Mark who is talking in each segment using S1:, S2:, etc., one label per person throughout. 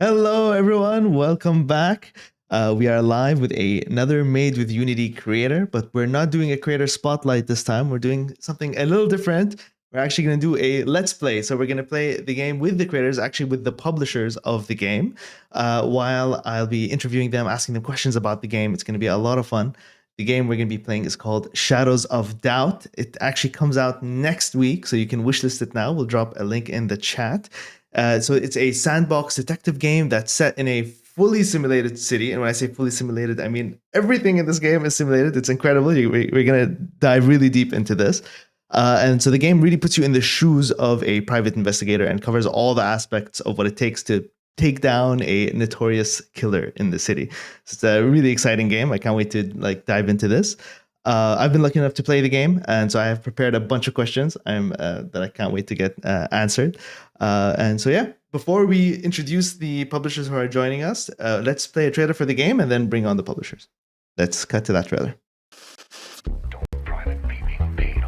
S1: Hello, everyone. Welcome back. We are live with another Made with Unity creator, but we're not doing a creator spotlight this time. We're doing something a little different. We're actually going to do a let's play. So we're going to play the game with the creators, actually with the publishers of the game, while I'll be interviewing them, asking them questions about the game. It's going to be a lot of fun. The game we're going to be playing is called Shadows of Doubt. It actually comes out next week, so you can wishlist it now. We'll drop a link in the chat. So it's a sandbox detective game that's set in a fully simulated city. And when I say fully simulated, I mean everything in this game is simulated. It's incredible. We're going to dive really deep into this. And so the game really puts you in the shoes of a private investigator and covers all the aspects of what it takes to take down a notorious killer in the city. So it's a really exciting game. I can't wait to dive into this. I've been lucky enough to play the game, and so I have prepared a bunch of questions that I can't wait to get answered. And so, yeah, before we introduce the publishers who are joining us, let's play a trailer for the game and then bring on the publishers. Let's cut to that trailer.
S2: Don't try to beat me, paid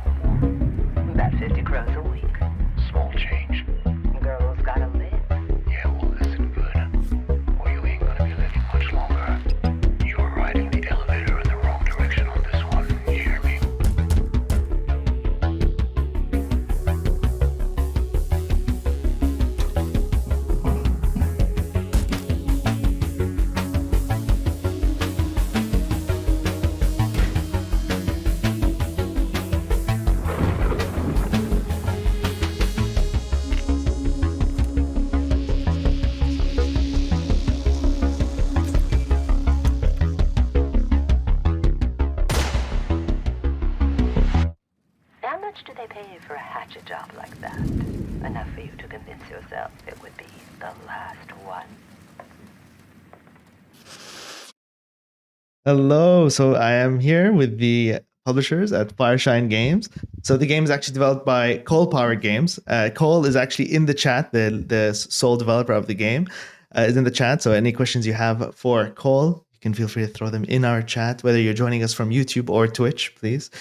S1: Hello. So I am here with the publishers at Fireshine Games. So the game is actually developed by Cole Power Games. Cole is actually in the chat. The sole developer of the game is in the chat. So any questions you have for Cole, you can feel free to throw them in our chat, whether you're joining us from YouTube or Twitch, please.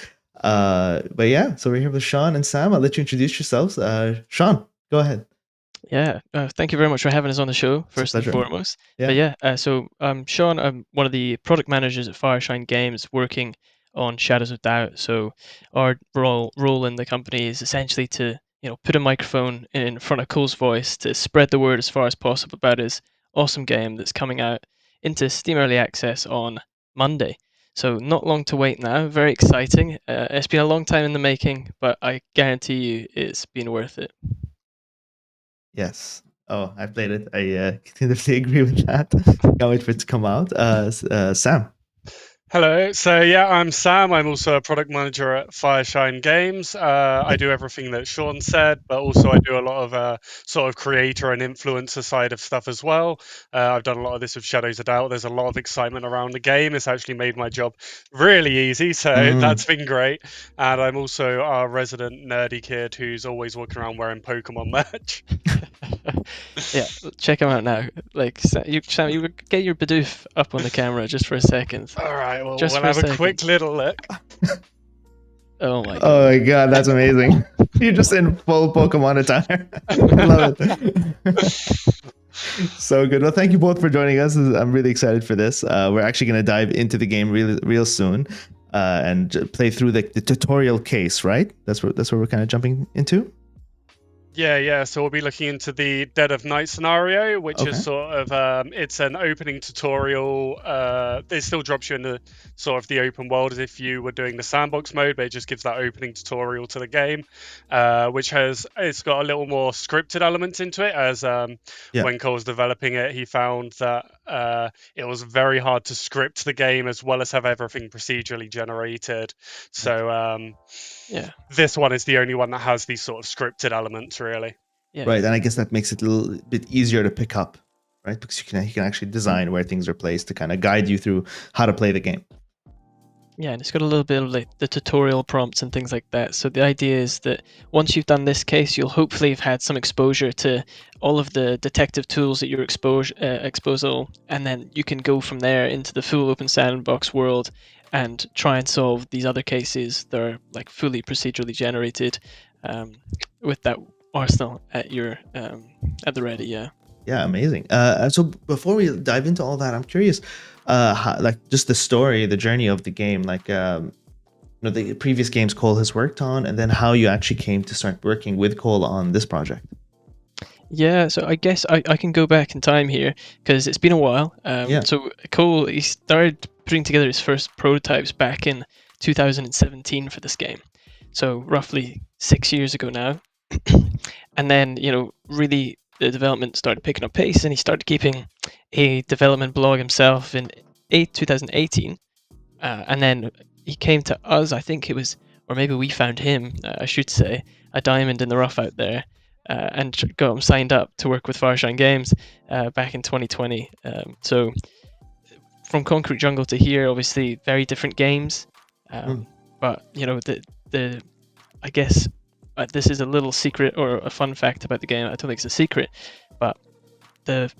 S1: But yeah, so we're here with Sean and Sam. I'll let you introduce yourselves. Sean, go ahead.
S2: Yeah, thank you very much for having us on the show,
S1: It's a
S2: first and
S1: pleasure.
S2: foremost.
S1: Yeah.
S2: But yeah, so Sean, I'm one of the product managers at Fireshine Games working on Shadows of Doubt. So our role in the company is essentially to, put a microphone in front of Cole's voice to spread the word as far as possible about his awesome game that's coming out into Steam Early Access on Monday. So not long to wait now. Very exciting. It's been a long time in the making, but I guarantee you it's been worth it.
S1: Yes. Oh, I played it. I definitely agree with that. Can't wait for it to come out. Sam.
S3: Hello. So yeah, I'm Sam. I'm also a product manager at Fireshine Games. I do everything that Sean said, but also I do a lot of sort of creator and influencer side of stuff as well. I've done a lot of this with Shadows of Doubt. There's a lot of excitement around the game. It's actually made my job really easy, so that's been great. And I'm also our resident nerdy kid who's always walking around wearing Pokemon merch.
S2: Yeah, check him out now. Like, Sam, you get your Bidoof up on the camera just for a second.
S3: All right, well,
S2: Just
S3: we'll
S2: for a
S3: have a
S2: second.
S3: quick little look.
S2: Oh my god.
S1: Oh my god, that's amazing. You're just in full Pokemon attire. I love it. So good. Well, thank you both for joining us. I'm really excited for this. We're actually going to dive into the game real soon and play through the tutorial case, right? That's what we're kind of jumping into.
S3: Yeah. So we'll be looking into the Dead of Night scenario, which
S1: Okay.
S3: is sort of it's an opening tutorial. It still drops you in the sort of the open world as if you were doing the sandbox mode, but it just gives that opening tutorial to the game, which it's got a little more scripted elements into it. As when Cole was developing it, he found that it was very hard to script the game as well as have everything procedurally generated. So
S2: Yeah.
S3: this one is the only one that has these sort of scripted elements, really.
S2: Yeah.
S1: Right, and I guess that makes it a little bit easier to pick up, right? Because you can actually design where things are placed to kind of guide you through how to play the game.
S2: Yeah, and it's got a little bit of like the tutorial prompts and things like that. So the idea is that once you've done this case, you'll hopefully have had some exposure to all of the detective tools at your exposal, and then you can go from there into the full open sandbox world and try and solve these other cases that are like fully procedurally generated, with that arsenal at your at the ready. Yeah.
S1: Yeah, amazing. So before we dive into all that, I'm curious, how, like just the story, the journey of the game, like the previous games Cole has worked on, and then how you actually came to start working with Cole on this project.
S2: Yeah, so I guess I can go back in time here because it's been a while.
S1: Yeah.
S2: So Cole, he started putting together his first prototypes back in 2017 for this game. So roughly 6 years ago now. And then, really the development started picking up pace and he started keeping a development blog himself in 2018. And then he came to us, I think it was, or maybe we found him, I should say, a diamond in the rough out there. And got him signed up to work with Fireshine Games back in 2020. So from Concrete Jungle to here, obviously very different games. But the I guess this is a little secret or a fun fact about the game. I don't think it's a secret, but the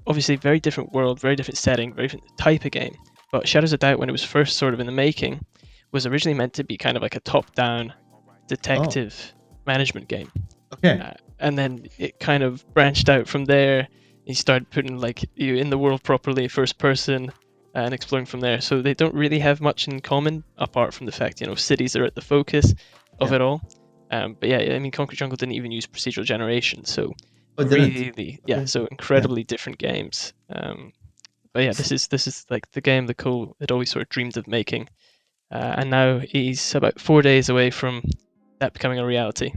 S2: obviously very different world, very different setting, very different type of game. But Shadows of Doubt, when it was first sort of in the making, was originally meant to be kind of like a top-down detective management game.
S1: Okay.
S2: And then it kind of branched out from there. You started putting like you in the world properly, first person, and exploring from there. So they don't really have much in common apart from the fact cities are at the focus of it all. But yeah, I mean, Concrete Jungle didn't even use procedural generation, so so incredibly different games. But yeah, this is like the game that Cole had always sort of dreamed of making, and now he's about 4 days away from that becoming a reality.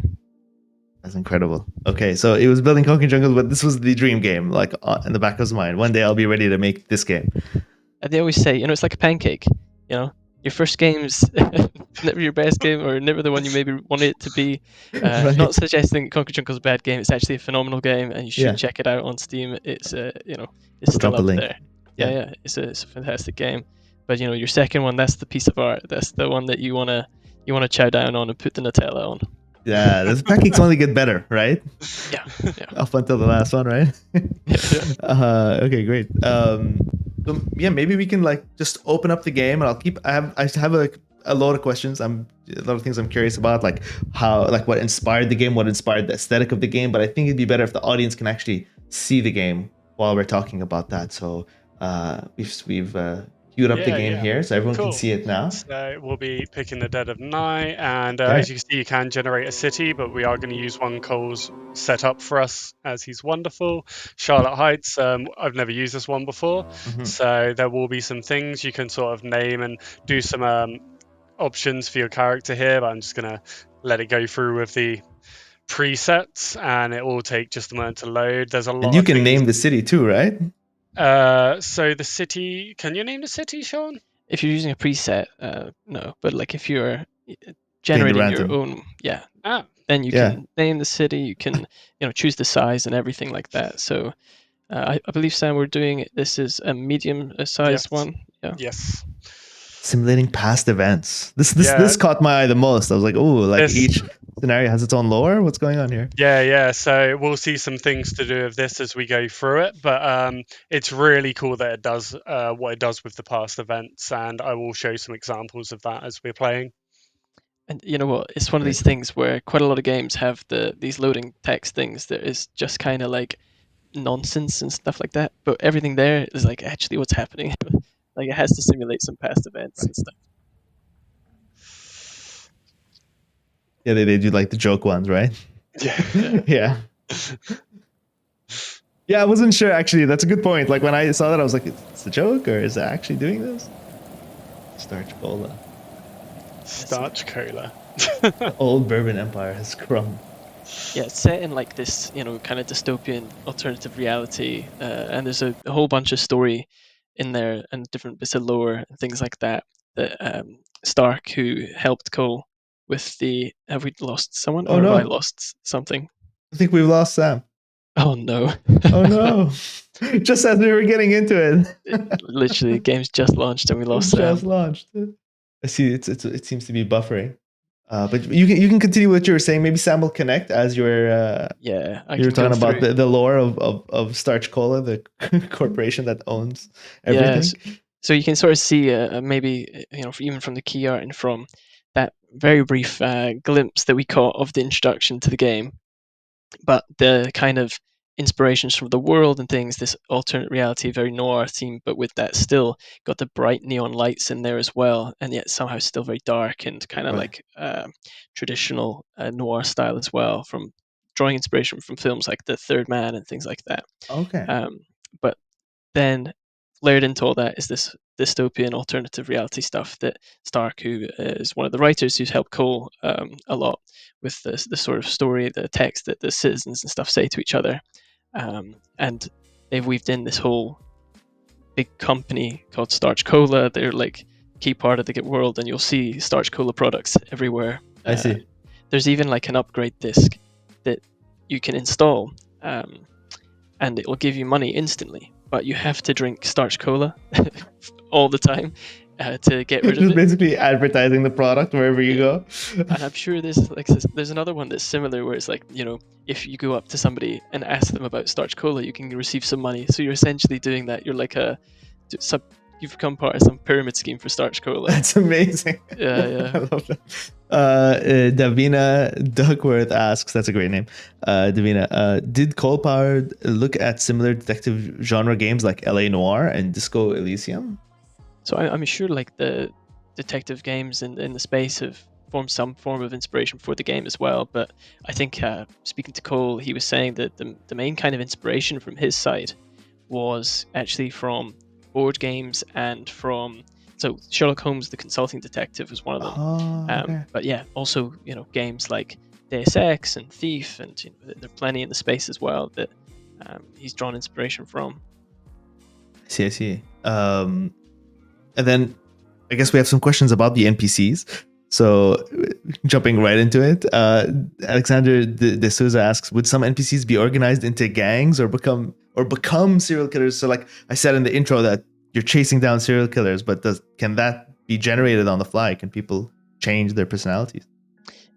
S1: That's incredible. Okay, so it was building Concrete Jungle, but this was the dream game, like in the back of his mind. One day I'll be ready to make this game.
S2: And they always say, it's like a pancake. Your first game's never your best game, or never the one you maybe wanted it to be.
S1: Right.
S2: Not suggesting Concrete Jungle's a bad game. It's actually a phenomenal game, and you should check it out on Steam. It's it's still up there. Yeah, it's a fantastic game. But your second one, that's the piece of art. That's the one that you wanna chow down on and put the Nutella on.
S1: Yeah, the pancakes only get better, right?
S2: Yeah.
S1: Up until the last one, right? Okay, great. So yeah, maybe we can like just open up the game, and I have a lot of questions. A lot of things I'm curious about, like what inspired the game, what inspired the aesthetic of the game. But I think it'd be better if the audience can actually see the game while we're talking about that. So we've queued up the game here, so everyone can
S3: Cool.
S1: see it now.
S3: So we'll be picking the dead of night, and
S1: Okay.
S3: as you can see, you can generate a city, but we are going to use one Cole's set up for us, as he's wonderful. Charlotte Heights, I've never used this one before, so there will be some things you can sort of name and do some options for your character here, but I'm just going to let it go through with the presets, and it will take just a moment to load. There's a lot
S1: And you
S3: of
S1: can
S3: things.
S1: name the city too, right?
S3: So the city, can you name the city, Sean?
S2: If you're using a preset, no. But like if you're generating your
S1: random.
S2: own, then you can name the city. You can choose the size and everything like that. So I believe, Sam, we're doing this is a medium-sized one. Yeah.
S3: Yes.
S1: Simulating past events. This caught my eye the most. I was like, oh, like each scenario has its own lore. What's going on here?
S3: Yeah. So we'll see some things to do with this as we go through it, but it's really cool that it does what it does with the past events, and I will show some examples of that as we're playing.
S2: And you know what? It's one of these things where quite a lot of games have these loading text things that is just kind of like nonsense and stuff like that. But everything there is like actually what's happening. Like it has to simulate some past events and stuff.
S1: Yeah, they do like the joke ones, right?
S3: Yeah.
S1: Yeah, I wasn't sure actually. That's a good point. Like when I saw that, I was like, it's a joke or is it actually doing this? Starch cola.
S3: Starch cola.
S1: The old Bourbon Empire has crumbled.
S2: Yeah, it's set in like this, kind of dystopian alternative reality, and there's a whole bunch of story in there and different bits of lore and things like that. That Stark, who helped Cole with have we lost someone or have I lost something?
S1: I think we've lost Sam.
S2: Oh no!
S1: Oh no! Just as we were getting into it.
S2: Literally, the game's just launched and we lost Sam.
S1: Just launched. I see. It seems to be buffering. But you can continue what you were saying. Maybe Sam will connect as you were talking about the lore of Starch Cola, the corporation that owns everything.
S2: Yeah, so you can sort of see maybe even from the key art and from that very brief glimpse that we caught of the introduction to the game, but the kind of inspirations from the world and things, this alternate reality, very noir theme, but with that still got the bright neon lights in there as well, and yet somehow still very dark and kind of like traditional noir style as well, from drawing inspiration from films like The Third Man and things like that.
S1: Okay.
S2: But then layered into all that is this dystopian alternative reality stuff that Stark, who is one of the writers who's helped Cole a lot with the sort of story, the text that the citizens and stuff say to each other. And they've weaved in this whole big company called Starch Cola. They're like key part of the world, and you'll see Starch Cola products everywhere.
S1: I see.
S2: There's even like an upgrade disc that you can install, and it will give you money instantly. But you have to drink Starch Cola all the time to get rid of it.
S1: Basically advertising the product wherever you go.
S2: And I'm sure there's another one that's similar where it's like, if you go up to somebody and ask them about Starch Cola, you can receive some money. So you're essentially doing that. You're like you've become part of some pyramid scheme for Starch Cola.
S1: That's amazing.
S2: Yeah.
S1: I love that. Davina Duckworth asks, that's a great name. Davina, did Cold Power look at similar detective genre games like LA Noire and Disco Elysium?
S2: So I'm sure like the detective games in the space have formed some form of inspiration for the game as well. But I think speaking to Cole, he was saying that the main kind of inspiration from his side was actually from board games and from Sherlock Holmes, the consulting detective, was one of them.
S1: Okay.
S2: But yeah, also games like Deus Ex and Thief, and there are plenty in the space as well that he's drawn inspiration from.
S1: I see. And then I guess we have some questions about the NPCs. So jumping right into it, Alexandra de Souza asks, would some NPCs be organized into gangs or become serial killers? So like I said in the intro that you're chasing down serial killers, but can that be generated on the fly? Can people change their personalities?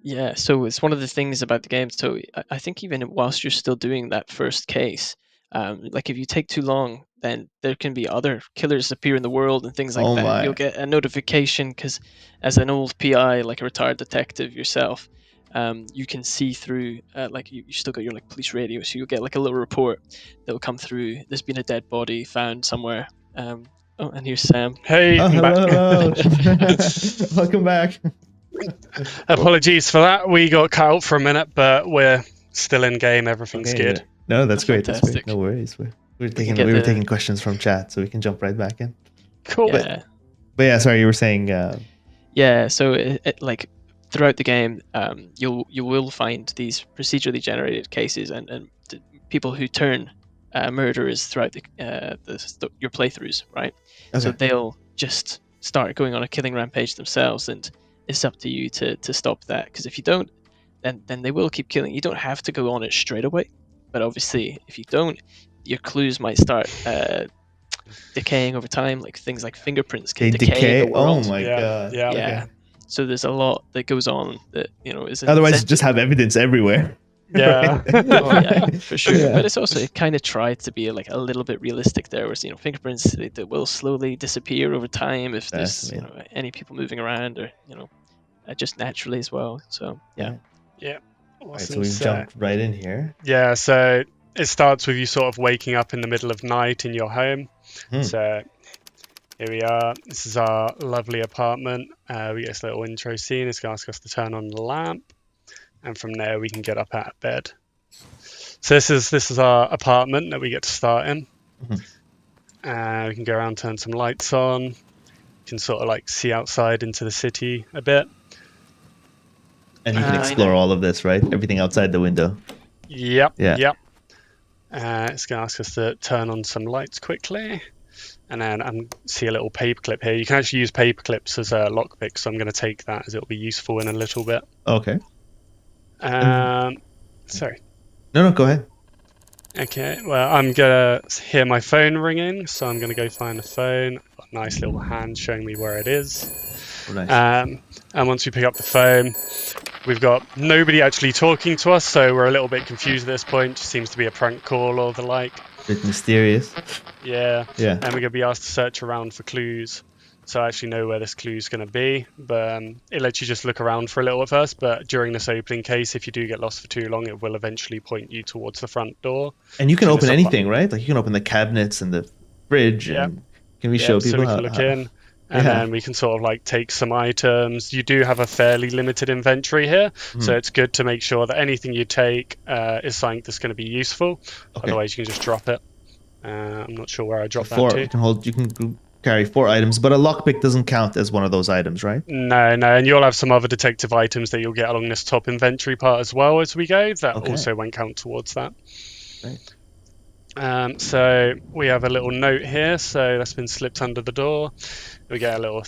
S2: Yeah, so it's one of the things about the game. So I think even whilst you're still doing that first case, like if you take too long, then there can be other killers appear in the world and things like
S1: Oh
S2: that.
S1: my.
S2: You'll get a notification because, as an old PI, like a retired detective yourself, you can see through, like you still got your like police radio, so you'll get like a little report that will come through. There's been a dead body found somewhere. Oh, and here's Sam.
S3: Hey,
S1: Oh,
S3: I'm back.
S1: hello. Welcome back.
S3: Apologies for that. We got cut out for a minute, but we're still in game. Everything's
S1: Okay,
S3: good.
S1: No, that's great. That's great.
S2: Fantastic.
S1: No worries. We were
S2: can
S1: taking
S2: get the-
S1: questions from chat, so we can jump right back in.
S3: Cool.
S2: Yeah.
S1: But yeah, sorry, you were saying.
S2: Yeah, so like throughout the game, you will find these procedurally generated cases and people who turn murderers throughout your playthroughs, right? So
S1: Okay.
S2: they'll just start going on a killing rampage themselves, and it's up to you to stop that. Because if you don't, then they will keep killing. You don't have to go on it straight away, but obviously, if you don't, your clues might start decaying over time, like things like fingerprints can
S1: They
S2: decay in the
S1: decay. Oh
S2: world.
S1: my
S3: Yeah,
S1: god.
S3: yeah.
S2: Yeah.
S1: Okay.
S2: So there's a lot that goes on that is an
S1: Otherwise, you
S2: incentive.
S1: just have evidence everywhere.
S3: Yeah.
S2: Oh yeah, for sure.
S1: Yeah.
S2: But it's also, it kind of tried to be like a little bit realistic there, whereas fingerprints that will slowly disappear over time if there's
S1: Fascinating.
S2: any people moving around, or just naturally as well. So yeah.
S1: Right.
S3: Yeah.
S1: All right, so
S3: Awesome.
S1: we've jumped right in here.
S3: Yeah, so it starts with you sort of waking up in the middle of night in your home.
S1: Hmm.
S3: So here we are. This is our lovely apartment. We get this little intro scene. It's going to ask us to turn on the lamp. And from there, we can get up out of bed. So this is our apartment that we get to start in.
S1: Mhm.
S3: We can go around, turn some lights on. You can sort of like see outside into the city a bit.
S1: And you can
S3: Uh,
S1: explore all of this, right? Everything outside the window.
S3: Yep.
S1: Yeah.
S3: Yep. It's going to ask us to turn on some lights quickly. And then I see a little paperclip here. You can actually use paper clips as a lockpick, so I'm going to take that as it'll be useful in a little bit.
S1: Okay.
S3: Sorry.
S1: No, go ahead.
S3: Okay, well, I'm going to hear my phone ringing, so I'm going to go find the phone. Got a nice little hand showing me where it is.
S1: Oh, nice.
S3: And once we pick up the phone, we've got nobody actually talking to us, so we're a little bit confused at this point. Just seems to be a prank call or the like.
S1: Bit mysterious.
S3: Yeah.
S1: Yeah.
S3: And we're going to be asked to search around for clues. So I actually know where this clue is going to be, but it lets you just look around for a little at first. But during this opening case, if you do get lost for too long, it will eventually point you towards the front door.
S1: And you can
S3: So
S1: open
S3: there's a
S1: anything, right? Like you can open the cabinets and the fridge.
S3: Yeah.
S1: And can we show
S3: So
S1: people
S3: we
S1: how?
S3: can look in, and
S1: Yeah.
S3: then we can sort of like take some items. You do have a fairly limited inventory here, so it's good to make sure that anything you take is something that's going to be useful.
S1: Okay.
S3: Otherwise, you can just drop it. I'm not sure where I dropped
S1: Four.
S3: that to.
S1: You can carry 4 items, but a lockpick doesn't count as one of those items, right?
S3: No, and you'll have some other detective items that you'll get along this top inventory part as well as we go. That
S1: Okay.
S3: also won't count towards that.
S1: Right.
S3: So we have a little note here, so that's been slipped under the door. We get a little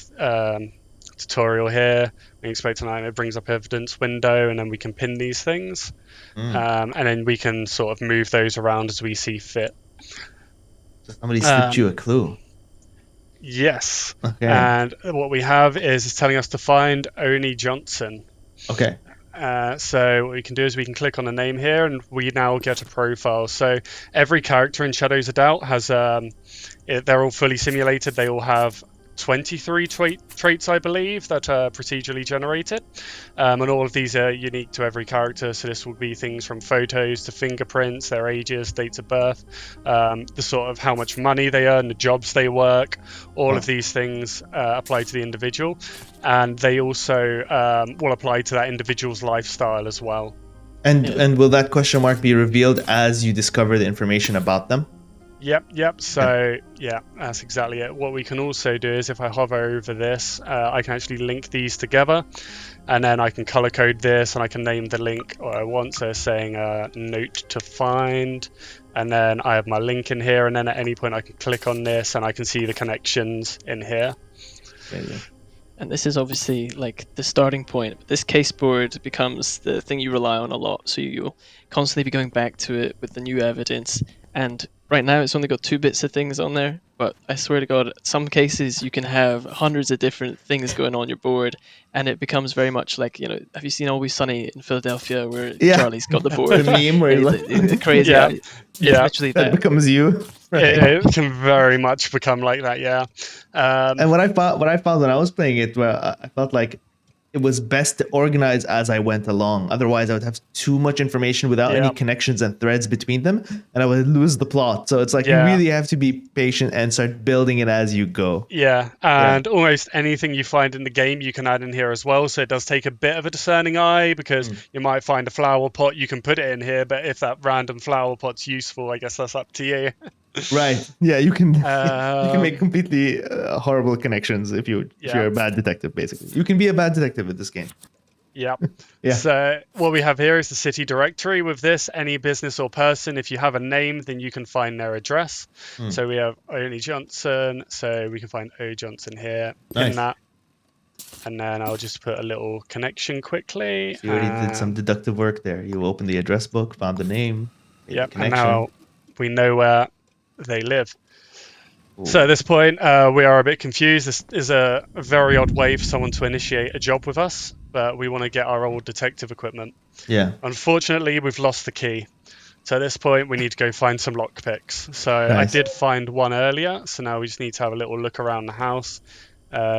S3: tutorial here. We expect an item, it brings up evidence window, and then we can pin these things. And then we can sort of move those around as we see fit.
S1: So somebody slipped you a clue.
S3: Yes.
S1: Okay.
S3: And what we have is it's telling us to find Oni Johnson.
S1: Okay.
S3: So what we can do is we can click on the name here, and we now get a profile. So every character in Shadows of Doubt has, they're all fully simulated. They all have 23 traits, I believe, that are procedurally generated. And all of these are unique to every character. So this will be things from photos to fingerprints, their ages, dates of birth, the sort of how much money they earn, the jobs they work. All of these things apply to the individual. And they also will apply to that individual's lifestyle as well.
S1: And will that question mark be revealed as you discover the information about them?
S3: Yep. So, yeah, that's exactly it. What we can also do is if I hover over this, I can actually link these together. And then I can color code this, and I can name the link I want. So saying note to find. And then I have my link in here. And then at any point I can click on this, and I can see the connections in here.
S2: And this is obviously like the starting point. This case board becomes the thing you rely on a lot. So you'll constantly be going back to it with the new evidence. And right now it's only got 2 bits of things on there, but I swear to God, some cases you can have hundreds of different things going on your board, and it becomes very much like, have you seen Always Sunny in Philadelphia where
S1: Yeah.
S2: Charlie's got the
S1: The
S2: board?
S1: meme where
S2: The crazy.
S3: Yeah.
S2: It's
S3: Yeah.
S2: literally
S1: that
S2: that.
S1: becomes you. Right.
S3: It can very much become like that, yeah.
S1: And what I found when I was playing it, where I felt like it was best to organize as I went along. Otherwise, I would have too much information without any
S3: Yeah.
S1: connections and threads between them, and I would lose the plot. So it's like you
S3: Yeah.
S1: really have to be patient and start building it as you go.
S3: Yeah, and almost anything you find in the game you can add in here as well. So it does take a bit of a discerning eye, because you might find a flower pot, you can put it in here, but if that random flower pot's useful, I guess that's up to you.
S1: Right. Yeah, you can you can make completely horrible connections if you're a bad detective. Basically, you can be a bad detective in this game.
S3: Yep.
S1: Yeah.
S3: So what we have here is the city directory. With this, any business or person, if you have a name, then you can find their address. So we have Oni Johnson, so we can find O Johnson here in that. And then I'll just put a little connection quickly.
S1: So you already did some deductive work there. You opened the address book, found the name.
S3: Yep, and now we know where they live. Ooh. So at this point, we are a bit confused. This is a very odd way for someone to initiate a job with us, but we want to get our old detective equipment.
S1: Yeah.
S3: Unfortunately, we've lost the key. So at this point, we need to go find some lockpicks. So I did find one earlier, so now we just need to have a little look around the house,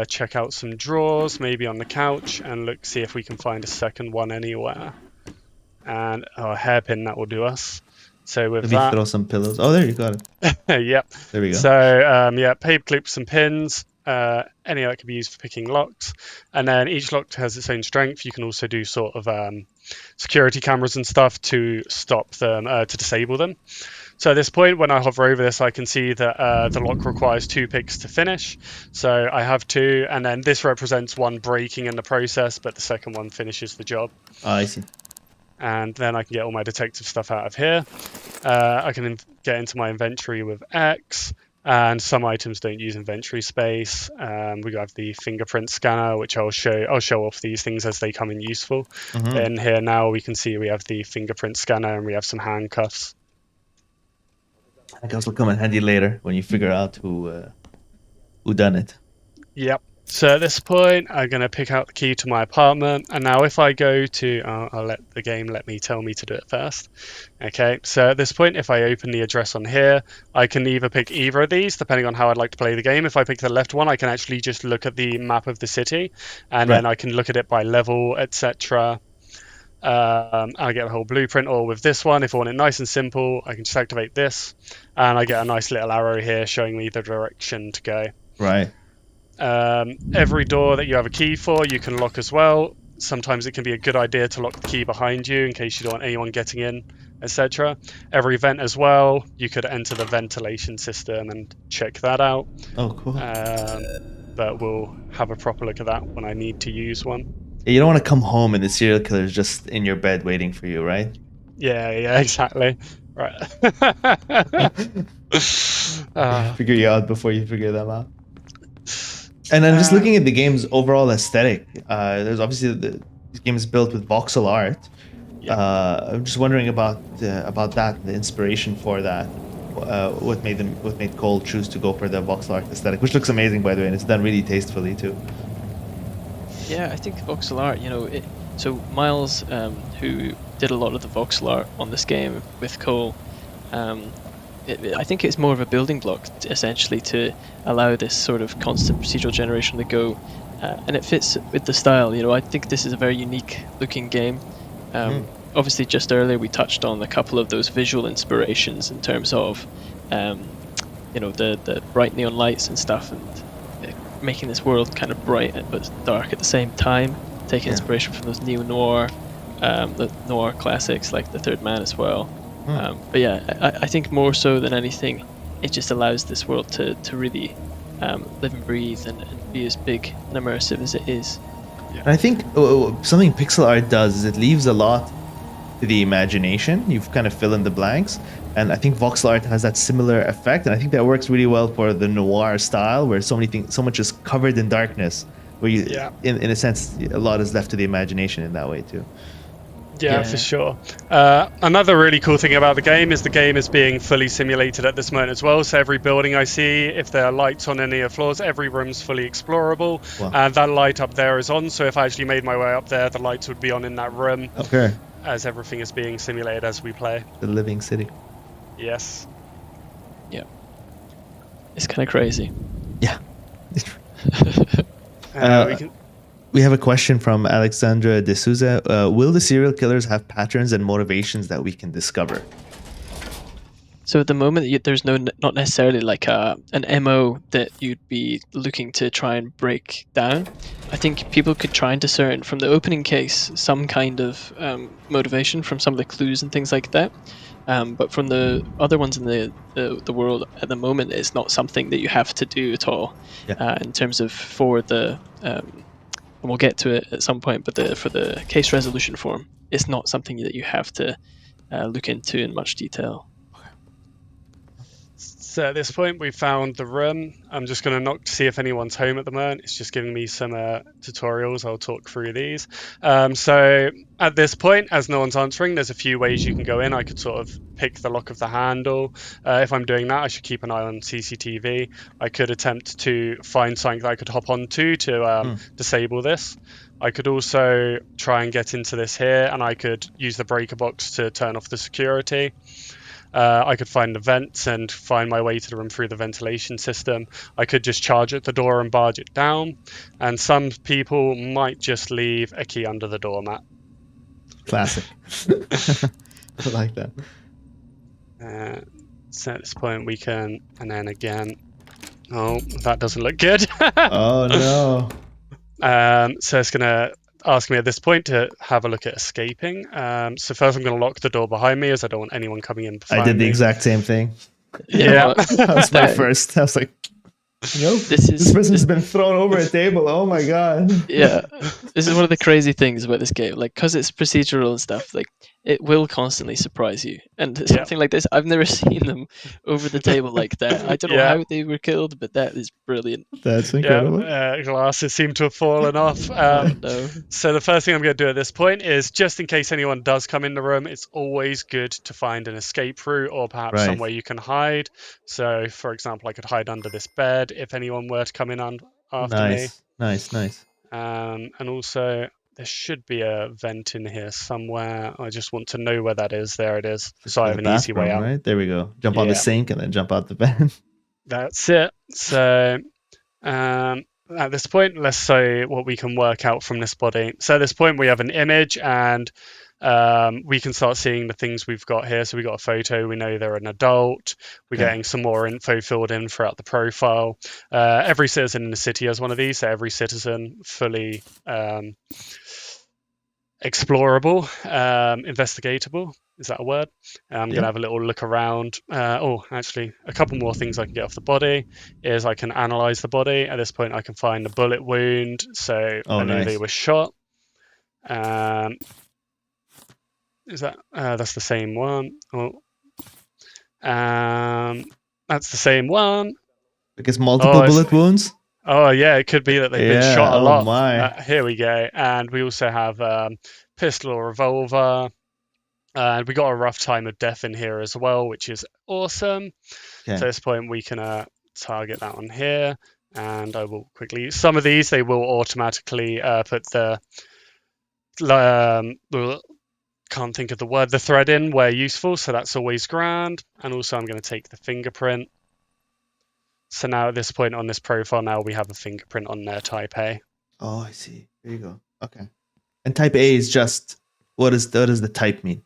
S3: check out some drawers, maybe on the couch, and see if we can find a second one anywhere. And a hairpin, that will do us. So with
S1: maybe
S3: that,
S1: throw some pillows. Oh, there you got it.
S3: Yep.
S1: There we go.
S3: So paper clips and pins. Any that can be used for picking locks, and then each lock has its own strength. You can also do sort of security cameras and stuff to stop them, to disable them. So at this point, when I hover over this, I can see that the lock requires 2 picks to finish. So I have 2, and then this represents one breaking in the process, but the second one finishes the job.
S1: Oh, I see.
S3: And then I can get all my detective stuff out of here. I can get into my inventory with X, and some items don't use inventory space. We have the fingerprint scanner, which I'll show off these things as they come in useful. But in here now, we can see we have the fingerprint scanner and we have some handcuffs.
S1: I guess will come in handy later when you figure out who done it.
S3: Yep. So at this point, I'm going to pick out the key to my apartment. And now if I go to, I'll let the game tell me to do it first. Okay, so at this point, if I open the address on here, I can either pick either of these, depending on how I'd like to play the game. If I pick the left one, I can actually just look at the map of the city, and then I can look at it by level, etc. I get a whole blueprint. Or with this one, if I want it nice and simple, I can just activate this, and I get a nice little arrow here showing me the direction to go.
S1: Right.
S3: Every door that you have a key for, you can lock as well. Sometimes it can be a good idea to lock the key behind you in case you don't want anyone getting in, etc. Every vent as well, you could enter the ventilation system and check that out.
S1: Oh, cool.
S3: But we'll have a proper look at that when I need to use one.
S1: You don't want to come home and the serial killer is just in your bed waiting for you, right?
S3: Yeah, exactly. Right.
S1: Figure you out before you figure them out. And then just looking at the game's overall aesthetic, there's obviously this game is built with voxel art. I'm just wondering about that, the inspiration for that. What made Cole choose to go for the voxel art aesthetic, which looks amazing by the way, and it's done really tastefully too.
S2: Yeah, I think voxel art. So Miles, who did a lot of the voxel art on this game with Cole, I think it's more of a building block essentially to allow this sort of constant procedural generation to go, and it fits with the style. I think this is a very unique looking game. Obviously, just earlier we touched on a couple of those visual inspirations in terms of, the bright neon lights and stuff, and making this world kind of bright but dark at the same time. Taking inspiration from those neo-noir, the noir classics like The Third Man as well. But yeah, I think more so than anything, it just allows this world to really live and breathe and be as big and immersive as it is.
S1: And I think something pixel art does is it leaves a lot to the imagination. You kind of fill in the blanks, and I think voxel art has that similar effect, and I think that works really well for the noir style, where so much is covered in darkness, where you, in a sense, a lot is left to the imagination in that way too.
S3: Yeah, for sure. Another really cool thing about the game is being fully simulated at this moment as well. So every building I see, if there are lights on any of the floors, every room's fully explorable.
S1: Wow.
S3: And that light up there is on. So if I actually made my way up there, the lights would be on in that room
S1: Okay.
S3: as everything is being simulated as we play.
S1: The living city.
S3: Yes.
S2: It's kind of crazy.
S1: Yeah.
S3: We can.
S1: We have a question from Alexandra de Souza. Will the serial killers have patterns and motivations that we can discover?
S2: So at the moment, there's not necessarily like an MO that you'd be looking to try and break down. I think people could try and discern from the opening case some kind of motivation from some of the clues and things like that. But from the other ones in the world at the moment, it's not something that you have to do at all.
S1: Yeah.
S2: In terms of for the and we'll get to it at some point, but for the case resolution form, it's not something that you have to look into in much detail.
S3: So at this point, we found the room. I'm just going to knock to see if anyone's home at the moment. It's just giving me some tutorials. I'll talk through these. So at this point, as no one's answering, there's a few ways you can go in. I could sort of pick the lock of the handle. If I'm doing that, I should keep an eye on CCTV. I could attempt to find something that I could hop onto to disable this. I could also try and get into this here, and I could use the breaker box to turn off the security. I could find the vents and find my way to the room through the ventilation system. I could just charge at the door and barge it down. And some people might just leave a key under the doormat.
S1: Classic. I like that.
S3: So at this point we can, and then again, oh, that doesn't look good.
S1: Oh no.
S3: So it's going to ask me at this point to have a look at escaping. So first I'm going to lock the door behind me as I don't want anyone coming in behind
S1: I did the
S3: me.
S1: exact same thing.
S3: Yeah.
S1: That was my first. I was like, nope, this person's been thrown over a table. Oh my god.
S2: Yeah, this is one of the crazy things about this game. Like, because it's procedural and stuff, like it will constantly surprise you. And something like this, I've never seen them over the table like that. I don't know how they were killed, but that is brilliant.
S1: That's incredible.
S3: Glasses seem to have fallen off.
S2: No.
S3: So the first thing I'm going to do at this point is, just in case anyone does come in the room, it's always good to find an escape route or perhaps somewhere you can hide. So, for example, I could hide under this bed if anyone were to come in after me.
S1: Nice.
S3: And also, there should be a vent in here somewhere. I just want to know where that is. There it is. So I have an easy way out.
S1: Right? There we go. Jump on the sink and then jump out the vent.
S3: That's it. So at this point, let's say what we can work out from this body. So at this point, we have an image and we can start seeing the things we've got here. So we got a photo. We know they're an adult. We're getting some more info filled in throughout the profile. Every citizen in the city has one of these. So every citizen fully explorable, investigatable. Is that a word? I'm going to have a little look around. Actually, a couple more things I can get off the body is I can analyze the body. At this point, I can find a bullet wound. So I know they were shot. Is that that's the same one? That's the same one.
S1: Because multiple bullet wounds.
S3: Oh yeah, it could be that they've been shot a lot.
S1: My.
S3: Here we go, and we also have pistol or revolver, and we got a rough time of death in here as well, which is awesome. So at this point, we can target that one here, and I will quickly. Some of these they will automatically put the can't think of the word, the thread in where useful, so that's always grand. And also I'm going to take the fingerprint. So now at this point on this profile, now we have a fingerprint on there, type A.
S1: Oh, I see. There you go. Okay. And type A is just, what does the type mean?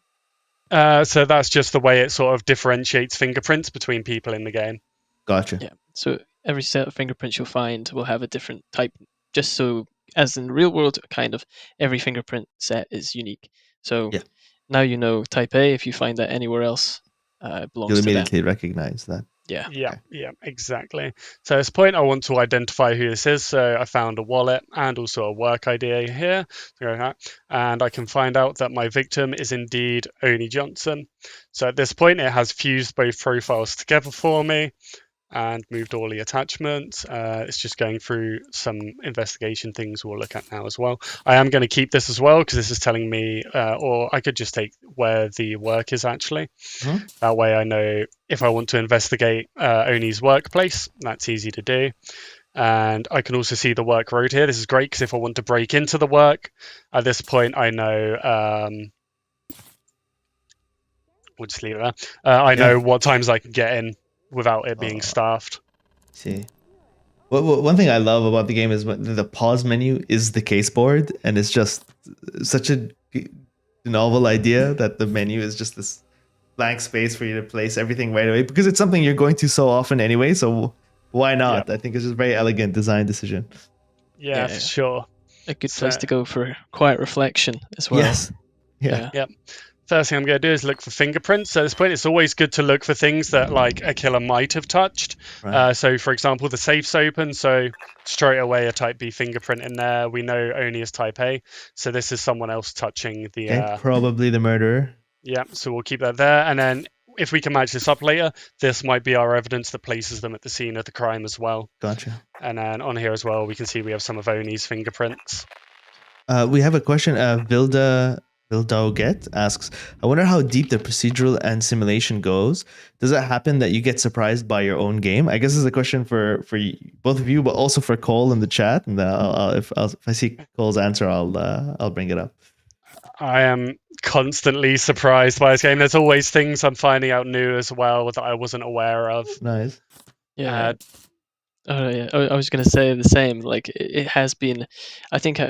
S3: So that's just the way it sort of differentiates fingerprints between people in the game.
S1: Gotcha.
S2: Yeah. So every set of fingerprints you'll find will have a different type, just so as in the real world, kind of every fingerprint set is unique. So now you know type A. If you find that anywhere else, it belongs to them.
S1: You'll immediately recognize that.
S2: Yeah,
S3: exactly. So at this point, I want to identify who this is. So I found a wallet and also a work ID here. And I can find out that my victim is indeed Oni Johnson. So at this point, it has fused both profiles together for me. and moved all the attachments. It's just going through some investigation things we'll look at now as well. I am going to keep this as well because this is telling me, or I could just take where the work is actually.
S1: Mhm.
S3: That way I know if I want to investigate Oni's workplace, that's easy to do. And I can also see the work road here. This is great because if I want to break into the work, at this point I know, we'll just leave it there. I know what times I can get in without it being staffed.
S1: See. One thing I love about the game is when the pause menu is the case board, and it's just such a novel idea that the menu is just this blank space for you to place everything right away, because it's something you're going to so often anyway, so why not? I think it's just a very elegant design decision.
S3: Yeah, for sure.
S2: A good place to go for quiet reflection as well.
S1: Yes. Yeah.
S3: Yep. First thing I'm going to do is look for fingerprints. So at this point, it's always good to look for things that like a killer might have touched.
S1: Right.
S3: So for example, the safe's open, so straight away a type B fingerprint in there. We know Oni is type A, so this is someone else touching the.
S1: Okay, probably the murderer.
S3: Yeah, so we'll keep that there, and then if we can match this up later, this might be our evidence that places them at the scene of the crime as well.
S1: Gotcha.
S3: And then on here as well, we can see we have some of Oni's fingerprints.
S1: We have a question. Vildoget asks, I wonder how deep the procedural and simulation goes. Does it happen that you get surprised by your own game? I guess this is a question for both of you, but also for Cole in the chat. And if I see Cole's answer, I'll bring it up.
S3: I am constantly surprised by this game. There's always things I'm finding out new as well that I wasn't aware of.
S1: Nice.
S2: Yeah. Yeah. I was going to say the same. Like it has been, I think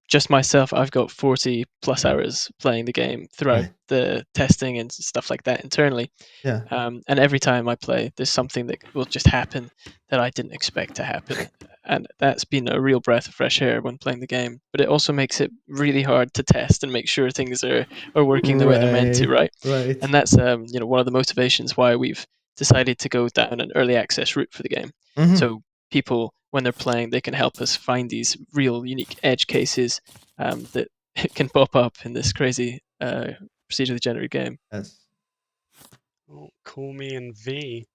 S2: just myself, I've got 40 plus hours playing the game throughout the testing and stuff like that internally.
S1: Yeah.
S2: And every time I play, there's something that will just happen that I didn't expect to happen. And that's been a real breath of fresh air when playing the game. But it also makes it really hard to test and make sure things are working the way they're meant to, right?
S1: Right.
S2: And that's one of the motivations why we've decided to go down an early access route for the game.
S1: Mm-hmm.
S2: So people, when they're playing, they can help us find these real unique edge cases that can pop up in this crazy procedurally generated game.
S1: Yes.
S3: Oh, call me in V.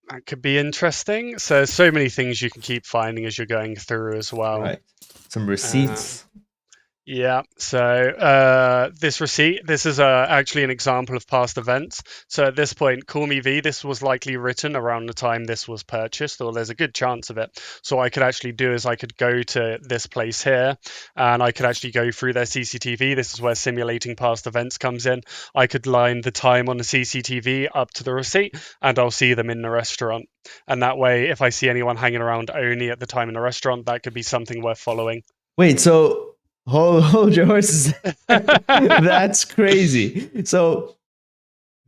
S3: That could be interesting. So many things you can keep finding as you're going through as well.
S1: Right. Some receipts.
S3: Yeah, so this receipt, this is actually an example of past events. So at this point, Call Me V, this was likely written around the time this was purchased, or there's a good chance of it. So what I could actually do is I could go to this place here, and I could actually go through their CCTV. This is where simulating past events comes in. I could line the time on the CCTV up to the receipt, and I'll see them in the restaurant. And that way, if I see anyone hanging around only at the time in the restaurant, that could be something worth following.
S1: Wait, so hold your horses. That's crazy. So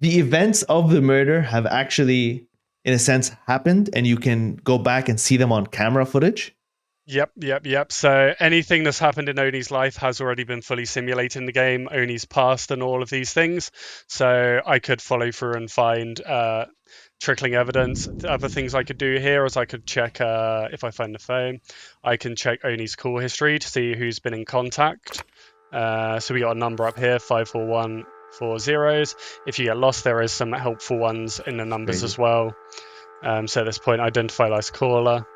S1: the events of the murder have actually, in a sense, happened, and you can go back and see them on camera footage?
S3: Yep. So anything that's happened in Oni's life has already been fully simulated in the game. Oni's past and all of these things. So I could follow through and find trickling evidence. The other things I could do here is I could check, if I find the phone, I can check Oni's call history to see who's been in contact. So we got a number up here, 54140. If you get lost, there is some helpful ones in the numbers as well. So at this point, identify last caller.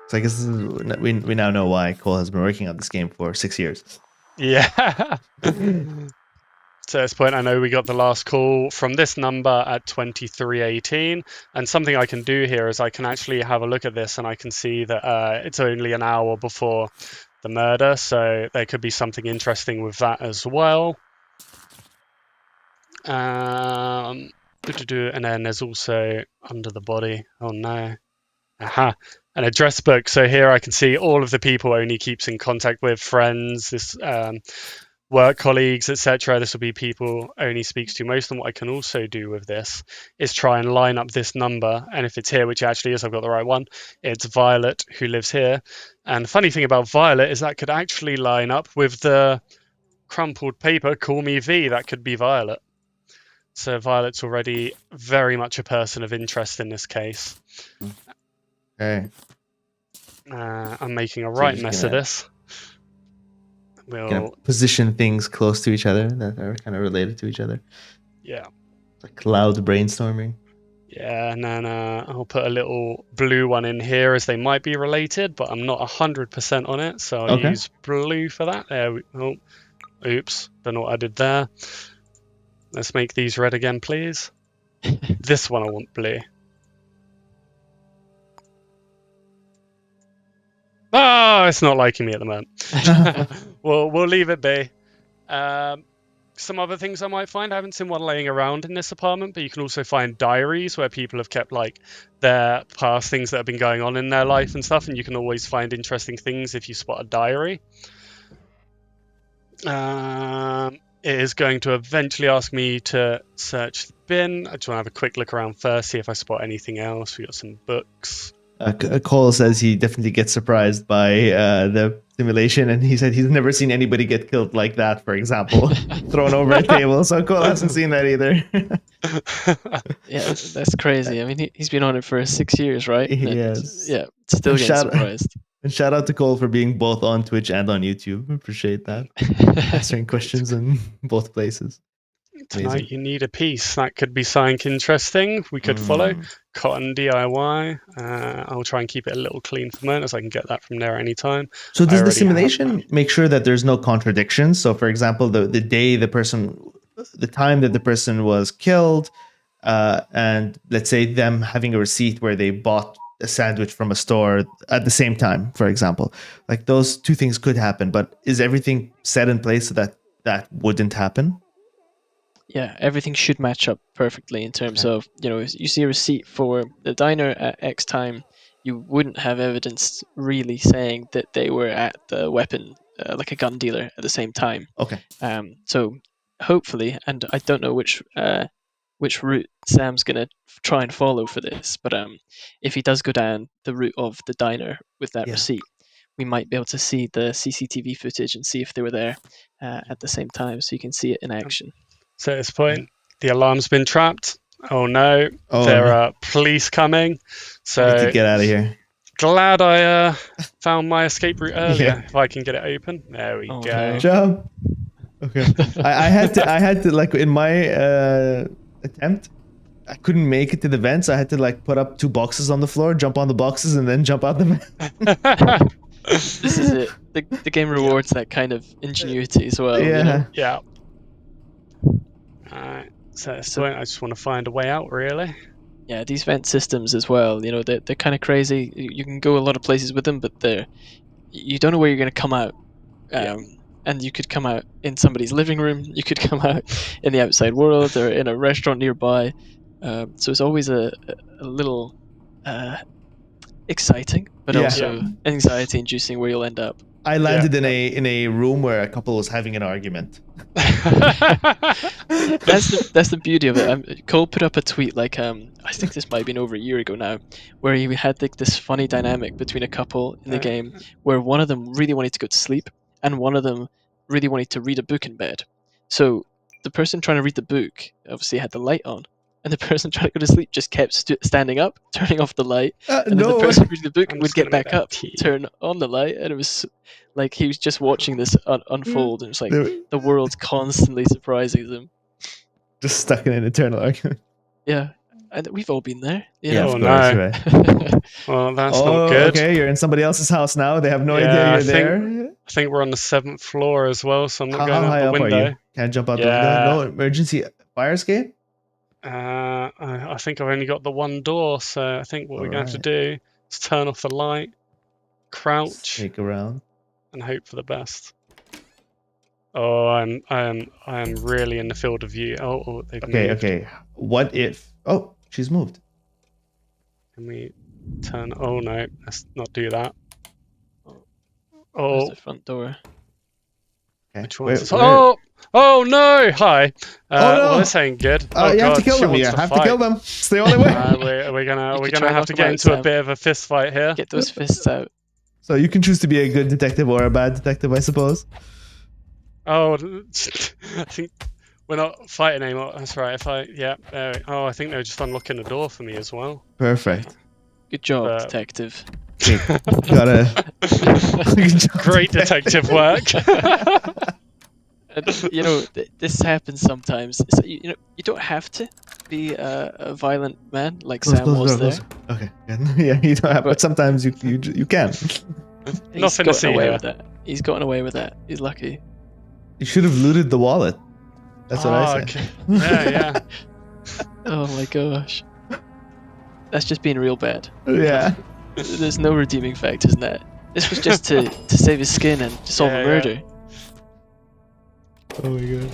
S1: So I guess this is, we now know why Cole has been working on this game for 6 years.
S3: Yeah. So at this point, I know we got the last call from this number at 2318. And something I can do here is I can actually have a look at this, and I can see that it's only an hour before the murder. So there could be something interesting with that as well. And then there's also under the body. Oh no. Aha. An address book. So here I can see all of the people Oni keeps in contact with, friends, this work colleagues, etc. This will be people Oni speaks to most. And what I can also do with this is try and line up this number. And if it's here, which actually is, I've got the right one, it's Violet who lives here. And the funny thing about Violet is that could actually line up with the crumpled paper, Call Me V. That could be Violet. So Violet's already very much a person of interest in this case.
S1: Okay.
S3: I'm making a right mess of this. We'll
S1: position things close to each other that are kind of related to each other.
S3: Yeah.
S1: Like cloud brainstorming.
S3: Yeah, and then I'll put a little blue one in here as they might be related, but I'm not 100% on it, so I'll
S1: Okay.
S3: use blue for that. There we, oh, oops, don't know what I did there. Let's make these red again, please. This one I want blue. Oh, it's not liking me at the moment. We'll leave it be. Some other things I might find. I haven't seen one laying around in this apartment, but you can also find diaries where people have kept like their past things that have been going on in their life and stuff, and you can always find interesting things if you spot a diary. It is going to eventually ask me to search the bin. I just want to have a quick look around first, see if I spot anything else. We got some books.
S1: Cole says he definitely gets surprised by the simulation, and he said he's never seen anybody get killed like that, for example, thrown over a table. So Cole hasn't seen that either.
S2: Yeah, that's crazy. I mean, he's been on it for 6 years, right?
S1: Yes.
S2: Yeah, still getting surprised.
S1: And shout out to Cole for being both on Twitch and on YouTube. Appreciate that. Answering questions in both places.
S3: Tonight
S1: Amazing.
S3: you need a piece. That could be something interesting we could follow. Cotton DIY. I'll try and keep it a little clean for a moment, as I can get that from there anytime.
S1: So does the simulation make sure that there's no contradictions? So for example, the time that the person was killed, and let's say them having a receipt where they bought a sandwich from a store at the same time, for example, like those two things could happen, but is everything set in place so that that wouldn't happen?
S2: Yeah, everything should match up perfectly in terms of, if you see a receipt for the diner at X time, you wouldn't have evidence really saying that they were at the weapon, like a gun dealer, at the same time.
S1: Okay.
S2: So hopefully, and I don't know which route Sam's gonna try and follow for this, but if he does go down the route of the diner with that receipt, we might be able to see the CCTV footage and see if they were there at the same time, so you can see it in action.
S3: So at this point, the alarm's been trapped. Oh no, there are police coming. So
S1: I need to get out of here.
S3: Glad I found my escape route earlier. If I can get it open, there we go.
S1: Good job. Okay, I had to like in my attempt, I couldn't make it to the vents. I had to like put up 2 boxes on the floor, jump on the boxes, and then jump out the vent.
S2: This is it. The game rewards that kind of ingenuity as well.
S1: Yeah.
S3: Yeah. Alright, so at this point, I just want to find a way out, really.
S2: Yeah, these vent systems as well, they're kind of crazy. You can go a lot of places with them, but you don't know where you're going to come out. And you could come out in somebody's living room, you could come out in the outside world, or in a restaurant nearby. So it's always a little exciting, but also anxiety-inducing where you'll end up.
S1: I landed in a room where a couple was having an argument.
S2: That's the beauty of it. Cole put up a tweet like I think this might have been over a year ago now, where he had like this funny dynamic between a couple in the game where one of them really wanted to go to sleep and one of them really wanted to read a book in bed. So the person trying to read the book obviously had the light on, and the person trying to go to sleep just kept standing up, turning off the light, and then the person reading the book would get back up, turn on the light, and it was like he was just watching this unfold, and it's like the world's constantly surprising them.
S1: Just stuck in an eternal argument.
S2: Yeah, and we've all been there.
S1: Yeah,
S3: of
S1: course,
S3: no.
S1: right.
S3: Well, that's not good.
S1: Okay, you're in somebody else's house now. They have no idea you're there.
S3: I think we're on the 7th floor as well, so I'm not
S1: How
S3: going
S1: high
S3: out the
S1: up
S3: window.
S1: are you? Can't jump out the window. No emergency fire escape.
S3: I think I've only got the one door, so I think what we're going to have to do is turn off the light, crouch,
S1: sneak around,
S3: and hope for the best. Oh, I am really in the field of view. Oh, they've moved.
S1: Okay. What if? Oh, she's moved.
S3: Can we turn? Oh no, let's not do that.
S2: There's the front door.
S1: Okay.
S3: Which one? Oh no! Hi. Well, this ain't good.
S1: You have to kill them. You have to kill them. It's the only way.
S3: We're gonna have to get into a bit of a fist fight here.
S2: Get those fists out.
S1: So you can choose to be a good detective or a bad detective, I suppose.
S3: Oh, I think we're not fighting anymore. That's right. I think they were just unlocking the door for me as well.
S1: Perfect.
S2: Good job, detective.
S3: Great detective work.
S2: And, this happens sometimes. So, you don't have to, be a violent man like
S1: Close,
S2: Sam
S1: close the
S2: was
S1: door,
S2: there.
S1: close. Okay. Yeah, you don't have, but
S2: But
S1: sometimes you can.
S2: he's
S3: Nothing to
S2: gotten
S3: see
S2: away
S3: here.
S2: with that. He's gotten away with that. He's lucky.
S1: You should have looted the wallet. That's what I
S3: Ah,
S1: say.
S3: okay. Yeah.
S2: Oh my gosh. That's just being real bad.
S1: Yeah.
S2: There's no redeeming factors in that. This was just to save his skin and to solve a
S3: Yeah.
S2: murder.
S1: Oh my god.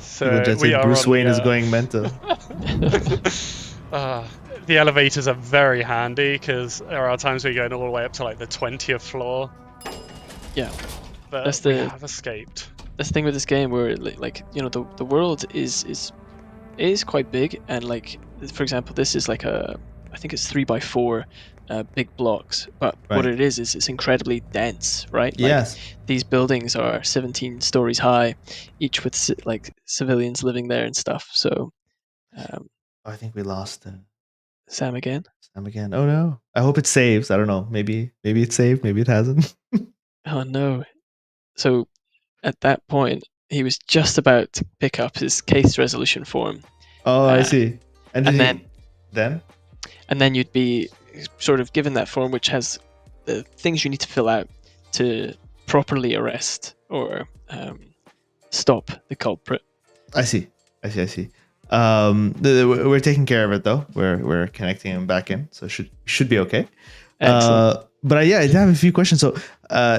S3: So
S1: People just
S3: we
S1: say
S3: are
S1: Bruce
S3: on
S1: Wayne
S3: the,
S1: is going mental.
S3: The elevators are very handy because there are times we're going all the way up to like the 20th floor.
S2: Yeah.
S3: But
S2: That's
S3: we
S2: the
S3: have escaped.
S2: that's the thing with this game where like the world is quite big, and like for example this is like I think it's 3x4 big blocks, but what
S1: Right.
S2: it is it's incredibly dense, right? Like
S1: Yes.
S2: these buildings are 17 stories high, each with like civilians living there and stuff. So um,
S1: I think we lost
S2: Sam again.
S1: Sam again. Oh no. I hope it saves. I don't know. Maybe it's saved. Maybe it hasn't.
S2: Oh no. So at that point he was just about to pick up his case resolution form,
S1: Oh, I
S2: uh,
S1: see. And
S2: and
S1: did
S2: then
S1: then?
S2: you'd be sort of given that form which has the things you need to fill out to properly arrest or stop the culprit.
S1: I see. We're taking care of it though. We're connecting him back in, so should be okay.
S2: Excellent.
S1: But yeah, I have a few questions. So,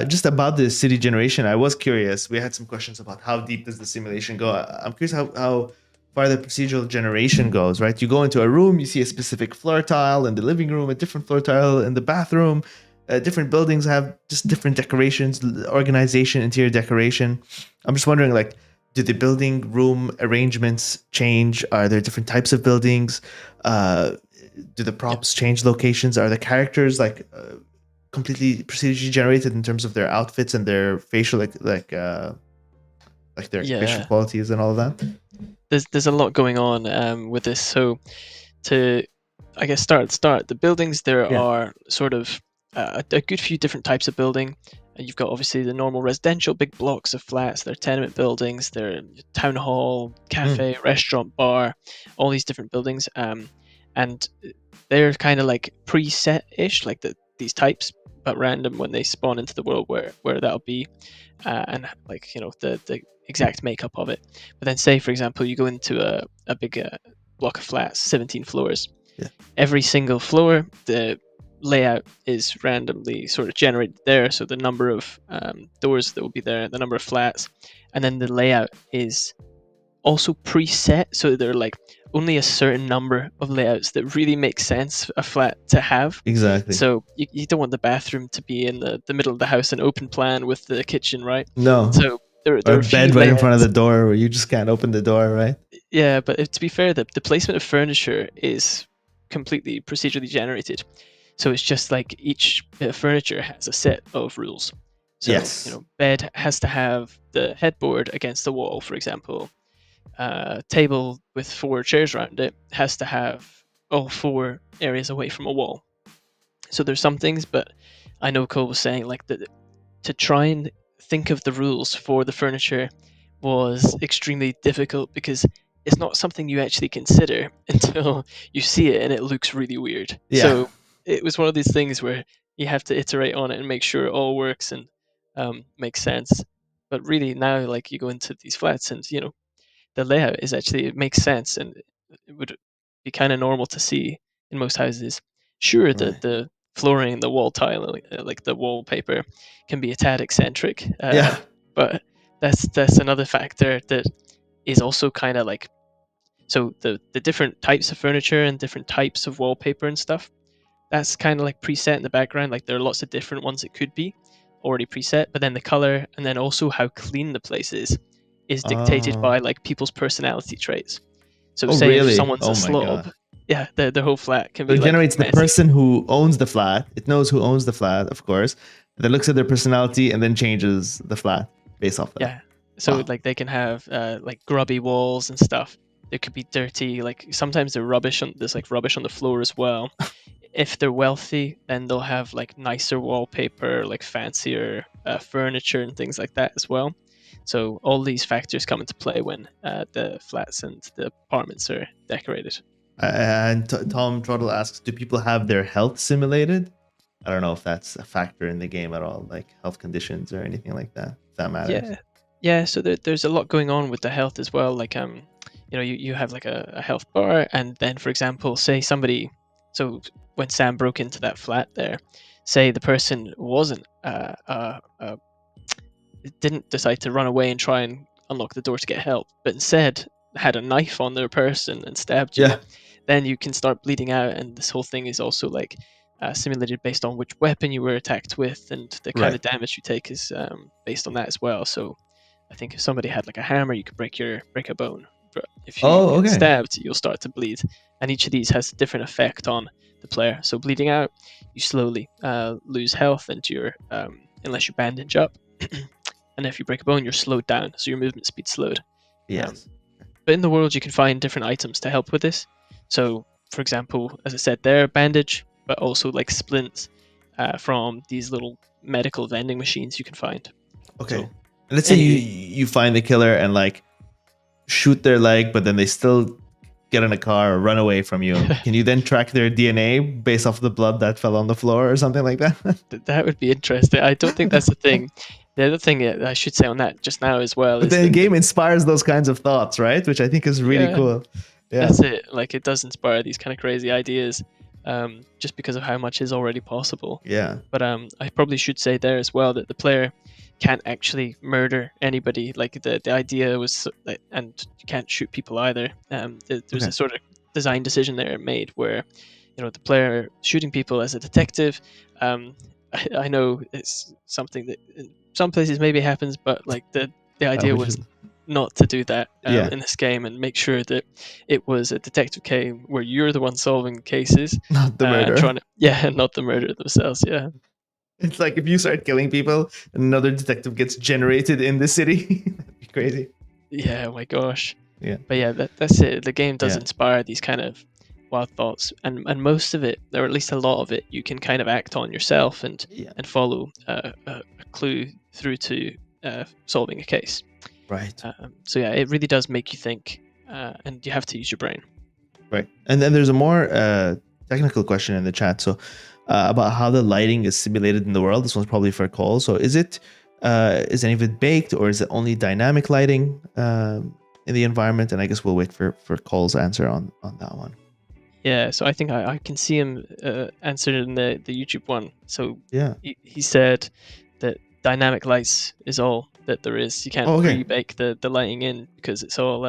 S1: just about the city generation, I was curious. We had some questions about how deep does the simulation go. I'm curious how far the procedural generation goes. Right, you go into a room, you see a specific floor tile in the living room, a different floor tile in the bathroom. Different buildings have just different decorations, organization, interior decoration. I'm just wondering, like, do the building room arrangements change? Are there different types of buildings? Do the props change locations? Are the characters completely procedurally generated in terms of their outfits and their facial their facial
S2: Yeah,
S1: qualities and all of that?
S2: there's a lot going on with this. So to I guess start the buildings, there
S1: Yeah.
S2: are sort of a good few different types of building. You've got obviously the normal residential big blocks of flats. They're tenement buildings. They're town hall, cafe, restaurant, bar, all these different buildings. And they're kind of like preset-ish, like these types, but random when they spawn into the world where that'll be, and like the exact makeup of it. But then say for example you go into a big block of flats, 17 floors.
S1: Yeah.
S2: Every single floor, the layout is randomly sort of generated there. So the number of doors that will be there, the number of flats, and then the layout is also preset. So there are like only a certain number of layouts that really make sense a flat to have.
S1: Exactly.
S2: So you don't want the bathroom to be in the middle of the house, an open plan with the kitchen, right?
S1: No.
S2: So there
S1: Or
S2: are
S1: a
S2: a few
S1: bed right in front of the
S2: layouts.
S1: door where you just can't open the door, right?
S2: Yeah, but to be fair, the placement of furniture is completely procedurally generated. So it's just like each bit of furniture has a set of rules. So,
S1: Yes.
S2: bed has to have the headboard against the wall, for example. Table with 4 chairs around it has to have all 4 areas away from a wall. So there's some things, but I know Cole was saying like that to try and think of the rules for the furniture was extremely difficult because it's not something you actually consider until you see it and it looks really weird.
S1: Yeah.
S2: So it was one of these things where you have to iterate on it and make sure it all works and makes sense. But really now, like you go into these flats and the layout is actually, it makes sense and it would be kind of normal to see in most houses. Sure,
S1: Right.
S2: the flooring, the wall tile, like the wallpaper, can be a tad eccentric.
S1: Yeah.
S2: But that's another factor that is also kind of like, so the different types of furniture and different types of wallpaper and stuff, that's kind of like preset in the background. Like there are lots of different ones it could be already preset, but then the color and then also how clean the place is dictated
S1: Oh.
S2: by like people's personality traits. So
S1: Oh,
S2: say if
S1: really?
S2: someone's
S1: Oh
S2: a
S1: my
S2: slob,
S1: god.
S2: yeah, their whole flat can
S1: So
S2: be
S1: it
S2: like
S1: generates the
S2: messy.
S1: person who owns the flat. It knows who owns the flat, of course. Then looks at their personality and then changes the flat based off that.
S2: Yeah. So
S1: Wow.
S2: like they can have like grubby walls and stuff. There could be dirty, like sometimes there's like rubbish on the floor as well. If they're wealthy, then they'll have like nicer wallpaper, like fancier furniture and things like that as well. So all these factors come into play when the flats and the apartments are decorated.
S1: And Tom Trottle asks, do people have their health simulated? I don't know if that's a factor in the game at all, like health conditions or anything like that. If that matters.
S2: Yeah. So there's a lot going on with the health as well. Like you have like a health bar, and then for example, say somebody. So when Sam broke into that flat there, say the person wasn't didn't decide to run away and try and unlock the door to get help, but instead had a knife on their person and stabbed you,
S1: Yeah.
S2: then you can start bleeding out. And this whole thing is also like simulated based on which weapon you were attacked with, and the kind of damage you take is based on that as well. So I think if somebody had like a hammer, you could break a bone. But if you get stabbed, you'll start to bleed. And each of these has a different effect on the player. So bleeding out, you slowly lose health, and you're unless you bandage up. And if you break a bone, you're slowed down, so your movement speed's slowed.
S1: Yes.
S2: But in the world, you can find different items to help with this. So, for example, as I said there, bandage, but also like splints from these little medical vending machines you can find.
S1: Okay.
S2: So,
S1: let's say you find the killer and like shoot their leg, but then they still get in a car or run away from you. Can you then track their DNA based off the blood that fell on the floor or something like that?
S2: That would be interesting. I don't think that's the thing. The other thing I should say on that just now as well
S1: but
S2: is
S1: the game inspires those kinds of thoughts, right? Which I think is really cool. Yeah.
S2: That's it. Like it does inspire these kind of crazy ideas, just because of how much is already possible.
S1: Yeah.
S2: But I probably should say there as well that the player can't actually murder anybody. Like the idea was, and you can't shoot people either. There's a sort of design decision there made where, the player shooting people as a detective. I know it's something that in some places maybe happens, but like the idea was not to do that in this game, and make sure that it was a detective game where you're the one solving cases,
S1: not the murderer.
S2: Not the murderer themselves. Yeah.
S1: It's like if you start killing people, another detective gets generated in the city. That'd be crazy.
S2: Yeah, oh my gosh.
S1: Yeah.
S2: But yeah, that's it. The game does inspire these kind of wild thoughts, and most of it, or at least a lot of it, you can kind of act on yourself and follow a clue through to solving a case.
S1: Right.
S2: So yeah, it really does make you think, and you have to use your brain.
S1: Right. And then there's a more technical question in the chat. So about how the lighting is simulated in the world. This one's probably for Cole. So is any of it baked, or is it only dynamic lighting in the environment? And I guess we'll wait for Cole's answer on that one.
S2: Yeah, so I think I can see him answer in the YouTube one. So
S1: yeah,
S2: he said that dynamic lights is all that there is. You can't pre-bake the lighting in because it's all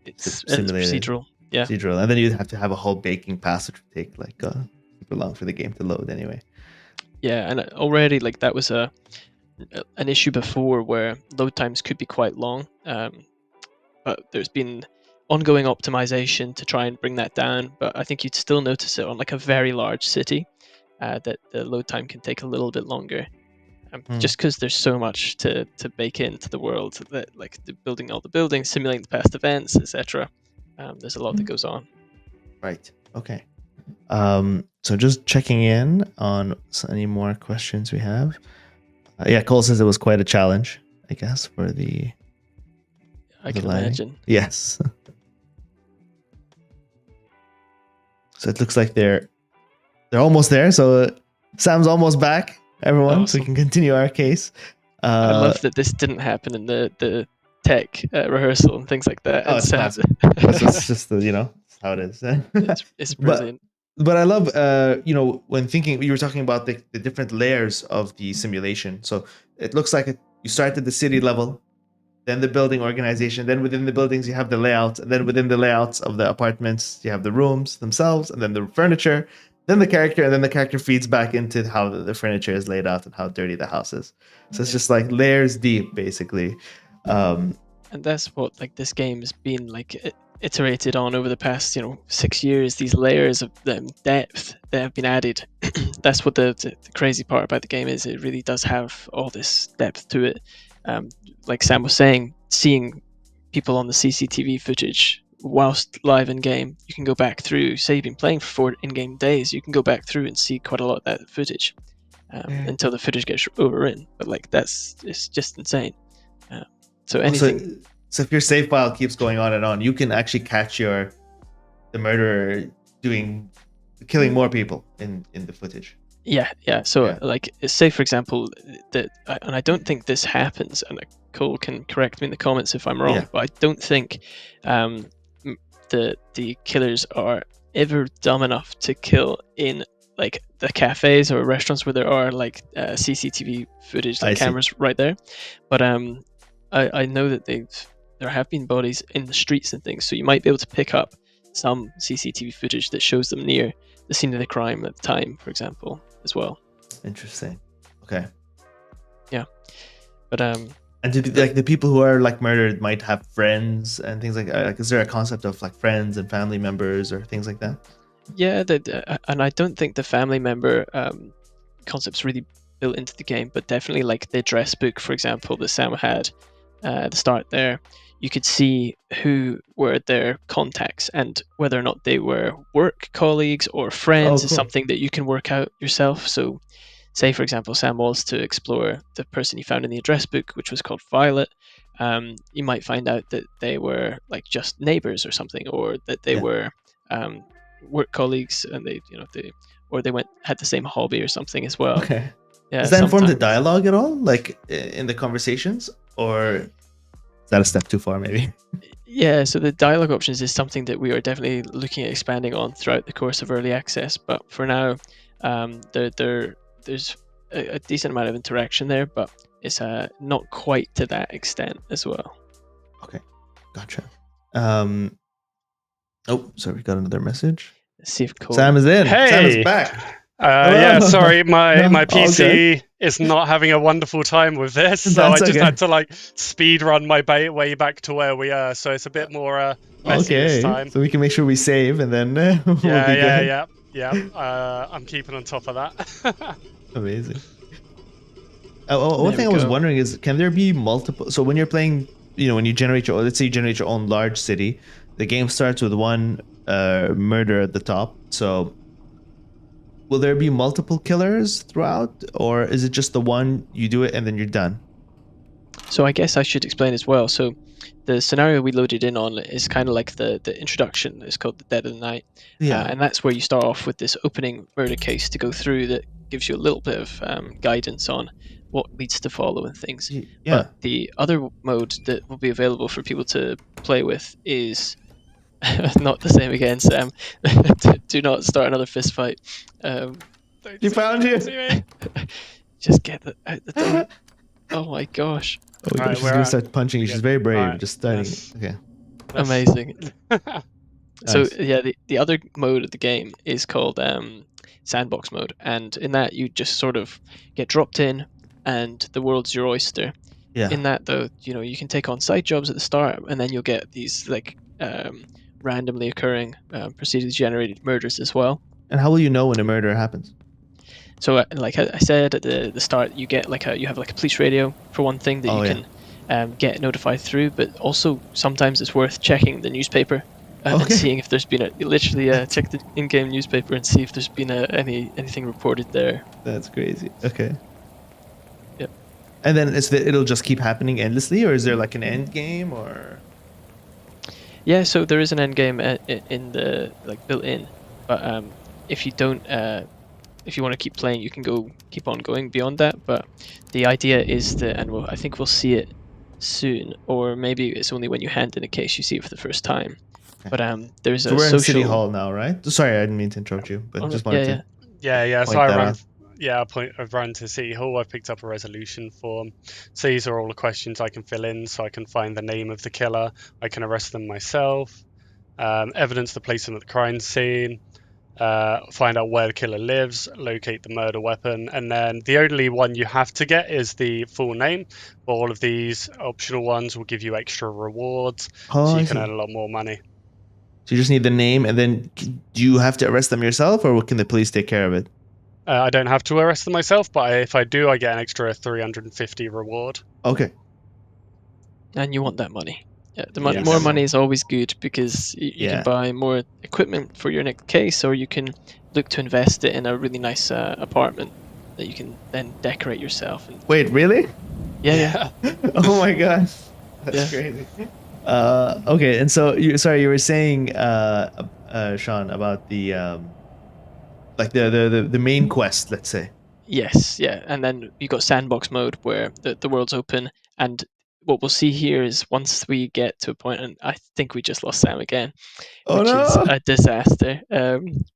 S2: it's procedural. Yeah,
S1: procedural, and then you'd have to have a whole baking pass, which would take like super long for the game to load anyway.
S2: Yeah, and already like that was an issue before where load times could be quite long, but there's been ongoing optimization to try and bring that down. But I think you'd still notice it on like a very large city that the load time can take a little bit longer, just because there's so much to bake into the world, that like building all the buildings, simulating the past events, etc. There's a lot that goes on.
S1: Right. Okay. So just checking in on any more questions we have. Cole says it was quite a challenge, I guess, for the.
S2: I can imagine.
S1: Yes. So it looks like they're almost there. So Sam's almost back, everyone. Awesome. So we can continue our case.
S2: I love that this didn't happen in the tech rehearsal and things like that.
S1: Oh, it's just how it is.
S2: It's brilliant.
S1: But I love, when thinking, you were talking about the different layers of the simulation. So it looks like you start at the city level, then the building organization, then within the buildings you have the layout, and then within the layouts of the apartments you have the rooms themselves, and then the furniture, then the character, and then the character feeds back into how the furniture is laid out and how dirty the house is. So it's just like layers deep, basically.
S2: And that's what like this game has been like iterated on over the past 6 years. These layers of depth that have been added. That's what the crazy part about the game is. It really does have all this depth to it. Like Sam was saying, seeing people on the CCTV footage whilst live in game, you can go back through. Say you've been playing for 4 in-game days, you can go back through and see quite a lot of that footage until the footage gets overwritten. But like it's just insane. So anything.
S1: So if your save file keeps going on and on, you can actually catch the murderer killing more people in the footage.
S2: Yeah. So
S1: Yeah.
S2: like, say for example, and I don't think this happens, and Cole can correct me in the comments if I'm wrong,
S1: Yeah.
S2: but I don't think the killers are ever dumb enough to kill in like the cafes or restaurants where there are like CCTV footage, like cameras right there. But I know that there have been bodies in the streets and things, so you might be able to pick up some CCTV footage that shows them near the scene of the crime at the time, for example, as well.
S1: Interesting. Okay.
S2: Yeah, but
S1: and like the people who are like murdered might have friends and things like is there a concept of like friends and family members or things like that?
S2: Yeah, and I don't think the family member concept's really built into the game, but definitely like the address book, for example, that Sam had at the start there, you could see who were their contacts and whether or not they were work colleagues or friends is something that you can work out yourself. So say, for example, Sam was to explore the person he found in the address book, which was called Violet. You might find out that they were like just neighbors or something, or that they were work colleagues, and they had the same hobby or something as well.
S1: Okay.
S2: Yeah,
S1: does that inform the dialogue at all, like in the conversations, or is that a step too far maybe?
S2: Yeah, so the dialogue options is something that we are definitely looking at expanding on throughout the course of early access, but for now there's a decent amount of interaction there, but it's not quite to that extent as well.
S1: Okay, gotcha. Oh, sorry, we got another message.
S2: Let's see if Cole...
S1: Sam is in.
S3: Hey!
S1: Sam is back.
S3: Yeah, sorry, my PC is not having a wonderful time with this, so I just had to like speed run my way back to where we are. So it's a bit more messy this time.
S1: So we can make sure we save, and then we'll be good.
S3: Yeah. I'm keeping on top of that.
S1: Amazing. One thing I was wondering is, can there be multiple? So when you're playing, when you generate let's say you generate your own large city, the game starts with one murder at the top. So will there be multiple killers throughout, or is it just the one, you do it and then you're done?
S2: So I guess I should explain as well. So the scenario we loaded in on is kind of like the introduction. It's called the Dead of the Night. And that's where you start off with this opening murder case to go through that gives you a little bit of guidance on what leads to follow and things. But the other mode that will be available for people to play with is not the same again, Sam. Do not start another fist fight.
S1: You found you.
S2: Just get out the door. Oh my gosh.
S1: Oh my gosh, she's gonna start punching you. She's very brave. Right. Just starting. Yes. Okay.
S2: Amazing. So yeah, the other mode of the game is called sandbox mode, and in that you just sort of get dropped in, and the world's your oyster.
S1: Yeah.
S2: In that though, you can take on side jobs at the start, and then you'll get these like randomly occurring procedurally generated murders as well.
S1: And how will you know when a murder happens?
S2: So like I said at the start, you get you have a police radio for one thing that you can get notified through, but also sometimes it's worth checking the newspaper and seeing if there's been check the in-game newspaper and see if there's been anything reported there.
S1: That's crazy. Okay.
S2: Yep.
S1: And then it'll just keep happening endlessly, or is there like an end game, or?
S2: Yeah, so there is an end game in the built in, but if you don't. If you want to keep playing, you can keep on going beyond that. But the idea is that, and I think we'll see it soon, or maybe it's only when you hand in a case you see it for the first time. Okay. But there's a
S1: we're
S2: social...
S1: in City Hall now, right? Sorry, I didn't mean to interrupt you, but just wanted to.
S3: Yeah. So I've run to City Hall. I've picked up a resolution form. So these are all the questions I can fill in, so I can find the name of the killer. I can arrest them myself. Evidence to place them at the crime scene. Find out where the killer lives, locate the murder weapon, and then the only one you have to get is the full name. But all of these optional ones will give you extra rewards, so you can earn a lot more money.
S1: So you just need the name, and then do you have to arrest them yourself, or can the police take care of it?
S3: I don't have to arrest them myself, but if I do, I get an extra 350 reward.
S1: Okay.
S2: And you want that money. Yeah, more money is always good, because you can buy more equipment for your next case, or you can look to invest it in a really nice apartment that you can then decorate yourself.
S1: Wait, really?
S2: Yeah.
S1: Oh my god, that's
S2: Yeah.
S1: crazy. Okay, and so you were saying, Sean, about the like the main quest, let's say.
S2: Yes, yeah. And then you got sandbox mode where the world's open, and what we'll see here is once we get to a point, and I think we just lost Sam again,
S1: Oh
S2: which is
S1: no!
S2: a disaster.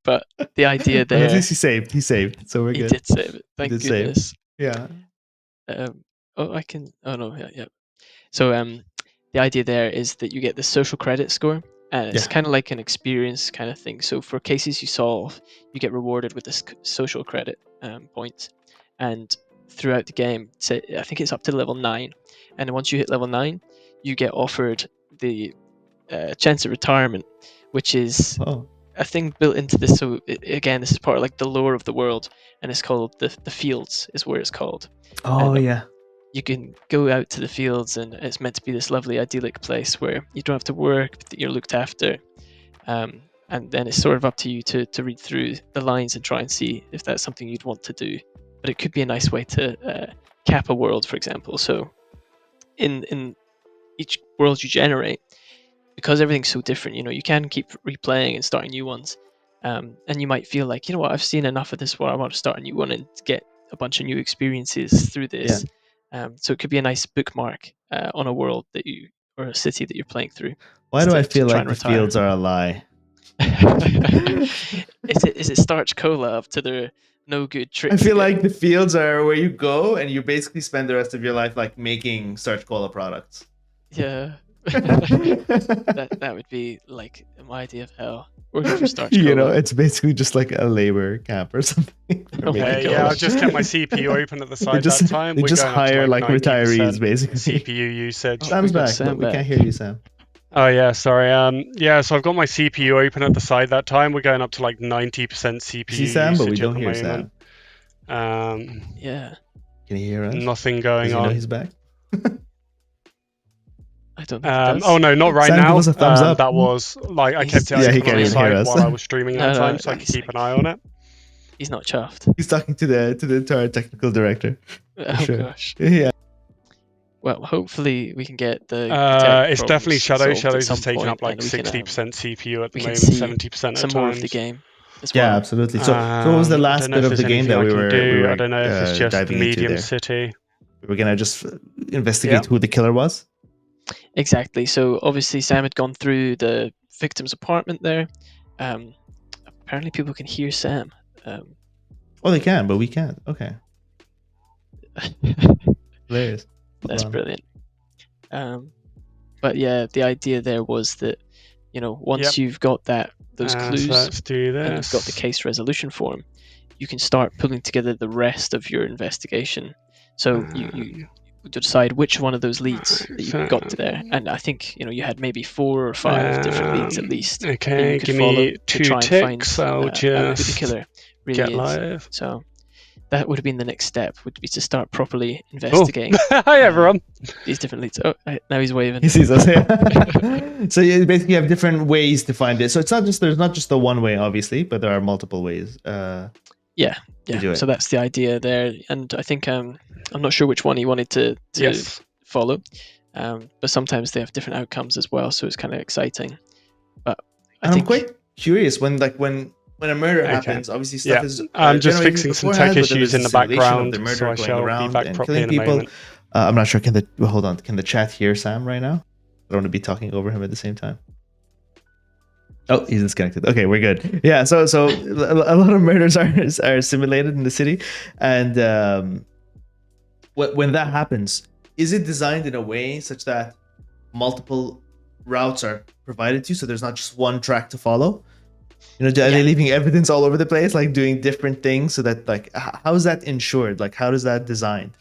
S2: But the idea
S1: But at
S2: there,
S1: least he saved. He saved, so we're
S2: he
S1: good.
S2: did save it.
S1: He
S2: Thank
S1: did save.
S2: goodness.
S1: Yeah.
S2: Oh, I can. Oh no, yeah, yeah. So the idea there is that you get the social credit score, and it's
S1: Yeah.
S2: kind of like an experience kind of thing. So for cases you solve, you get rewarded with this social credit points, and throughout the game, say I think it's up to level 9, and once you hit level 9, you get offered the chance of retirement, which is
S1: Oh.
S2: a thing built into this. So again, this is part of like the lore of the world, and it's called the fields is where it's called,
S1: Oh
S2: and
S1: yeah.
S2: you can go out to the fields, and it's meant to be this lovely idyllic place where you don't have to work, but you're looked after. And then it's sort of up to you to read through the lines and try and see if that's something you'd want to do. But it could be a nice way to cap a world, for example. So in each world you generate, because everything's so different, you can keep replaying and starting new ones. And you might feel like, you know what, I've seen enough of this where I want to start a new one and get a bunch of new experiences through
S1: Yeah.
S2: this. So it could be a nice bookmark on a world or a city that you're playing through.
S1: Why do I
S2: to
S1: feel
S2: try
S1: like
S2: and
S1: the
S2: retire.
S1: fields are a lie?
S2: Is it starch cola up to their no good trick?
S1: I feel
S2: again?
S1: like the fields are where you go and you basically spend the rest of your life like making starch cola products.
S2: Yeah. that would be like my idea of hell. Working for starch cola.
S1: You know, it's basically just like a labor camp or something.
S2: Oh my
S3: Yeah, I
S2: gosh.
S3: just kept my CPU open at the side
S1: just,
S3: that time.
S1: They
S3: We're
S1: just
S3: going up to
S1: hire like
S3: 90%
S1: retirees basically.
S3: CPU usage.
S2: Oh,
S1: Sam's
S2: we got
S1: back,
S2: Sam
S1: but we
S2: back.
S1: can't hear you, Sam.
S3: Oh yeah, sorry. Yeah, so I've got my CPU open at the side that time. We're going up to like 90% CPU
S1: See Sam, but we
S3: usage
S1: don't
S3: at the
S1: hear
S3: moment.
S1: Sam.
S2: Yeah.
S1: Can you hear us?
S3: Nothing going
S1: Does he
S3: on.
S1: know he's back?
S2: I don't think it does.
S3: Oh no, not right
S1: Sam,
S3: now.
S1: give us a thumbs up.
S3: That was like I kept it
S1: Yeah, he
S3: open on
S1: can't
S3: the
S1: even hear
S3: side
S1: us.
S3: while I was streaming that
S2: No,
S3: time, so I could
S2: he's
S3: keep
S2: like-
S3: an eye on it.
S2: He's not chuffed.
S1: He's talking to our technical director.
S2: Oh
S1: sure.
S2: gosh.
S1: Yeah.
S2: Well, hopefully we can get the tech
S3: It's definitely
S2: problems
S3: Shadow.
S2: solved at
S3: Shadows
S2: some
S3: is taking
S2: point,
S3: up like
S2: and we can,
S3: 60% CPU at the
S2: we can
S3: moment,
S2: see
S3: 70% at
S2: some more of the
S3: times.
S2: game as
S1: Yeah,
S2: well.
S1: absolutely. So what was the
S3: I
S1: last
S3: don't know
S1: bit
S3: if
S1: of the
S3: there's
S1: game
S3: anything
S1: that
S3: I
S1: we
S3: can
S1: were
S3: do. I don't know if it's just
S1: diving into
S3: medium
S1: there?
S3: city.
S1: We were gonna just investigate who the killer was.
S2: Exactly. So obviously Sam had gone through the victim's apartment there. Apparently people can hear Sam.
S1: Oh, they can, but we can't. Okay, hilarious.
S2: That's brilliant. But yeah, the idea there was that, once you've got those clues,
S3: so let's do this.
S2: and you've got the case resolution form, you can start pulling together the rest of your investigation. So you decide which one of those leads that you've got to there, and I think you had maybe 4 or 5 different leads at least.
S3: Okay,
S2: that you could
S3: give
S2: follow
S3: me
S2: to
S3: 2
S2: try
S3: ticks.
S2: and
S3: I'll
S2: find out who the
S3: just
S2: killer really
S3: get
S2: is.
S3: live.
S2: So that would have been the next step, would be to start properly investigating.
S3: Hi everyone.
S2: These different leads. Oh, now he's waving.
S1: He sees us. Yeah. So you basically have different ways to find it. So there's not just the one way, obviously, but there are multiple ways.
S2: Yeah.
S1: do it.
S2: So that's the idea there, and I think I'm not sure which one he wanted to
S3: Yes.
S2: follow, but sometimes they have different outcomes as well, so it's kind of exciting. But
S1: I'm quite curious when a murder
S3: Okay.
S1: happens. Obviously, stuff is.
S3: I'm just
S1: generated
S3: fixing some
S1: beforehand,
S3: tech
S1: but then
S3: issues
S1: there's
S3: in
S1: a
S3: the
S1: simulation of
S3: background,
S1: the murderer
S3: so I
S1: going
S3: shall be
S1: around
S3: back
S1: and
S3: properly
S1: killing
S3: in a
S1: people.
S3: moment.
S1: I'm not sure. Hold on? Can the chat hear Sam right now? I don't want to be talking over him at the same time. Oh, he's disconnected. Okay, we're good. Yeah, so a lot of murders are simulated in the city, and when that happens, is it designed in a way such that multiple routes are provided to you, so there's not just one track to follow? Are they leaving evidence all over the place, like doing different things, so that like how is that ensured? Like how is that designed?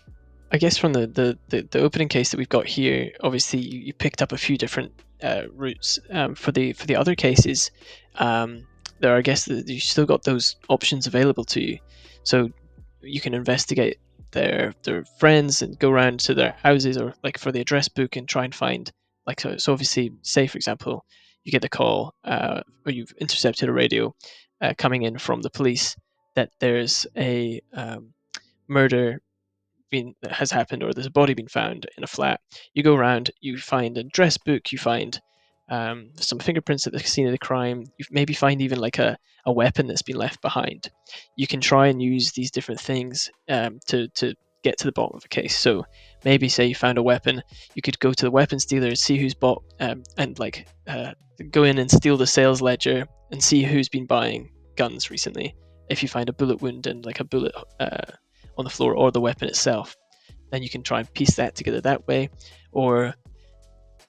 S2: I guess from the opening case that we've got here, obviously you picked up a few different routes. For the other cases, there are, I guess, you still got those options available to you. So you can investigate their friends and go around to their houses, or like for the address book, and try and find so obviously, say for example, you get the call or you've intercepted a radio coming in from the police that there's a murder has happened, or there's a body been found in a flat. You go around, you find a address book, you find some fingerprints at the scene of the crime. You maybe find even like a weapon that's been left behind. You can try and use these different things to get to the bottom of a case. So maybe say you found a weapon, you could go to the weapons dealer, see who's bought, and like go in and steal the sales ledger and see who's been buying guns recently. If you find a bullet wound and like a bullet on the floor, or the weapon itself, then you can try and piece that together that way. Or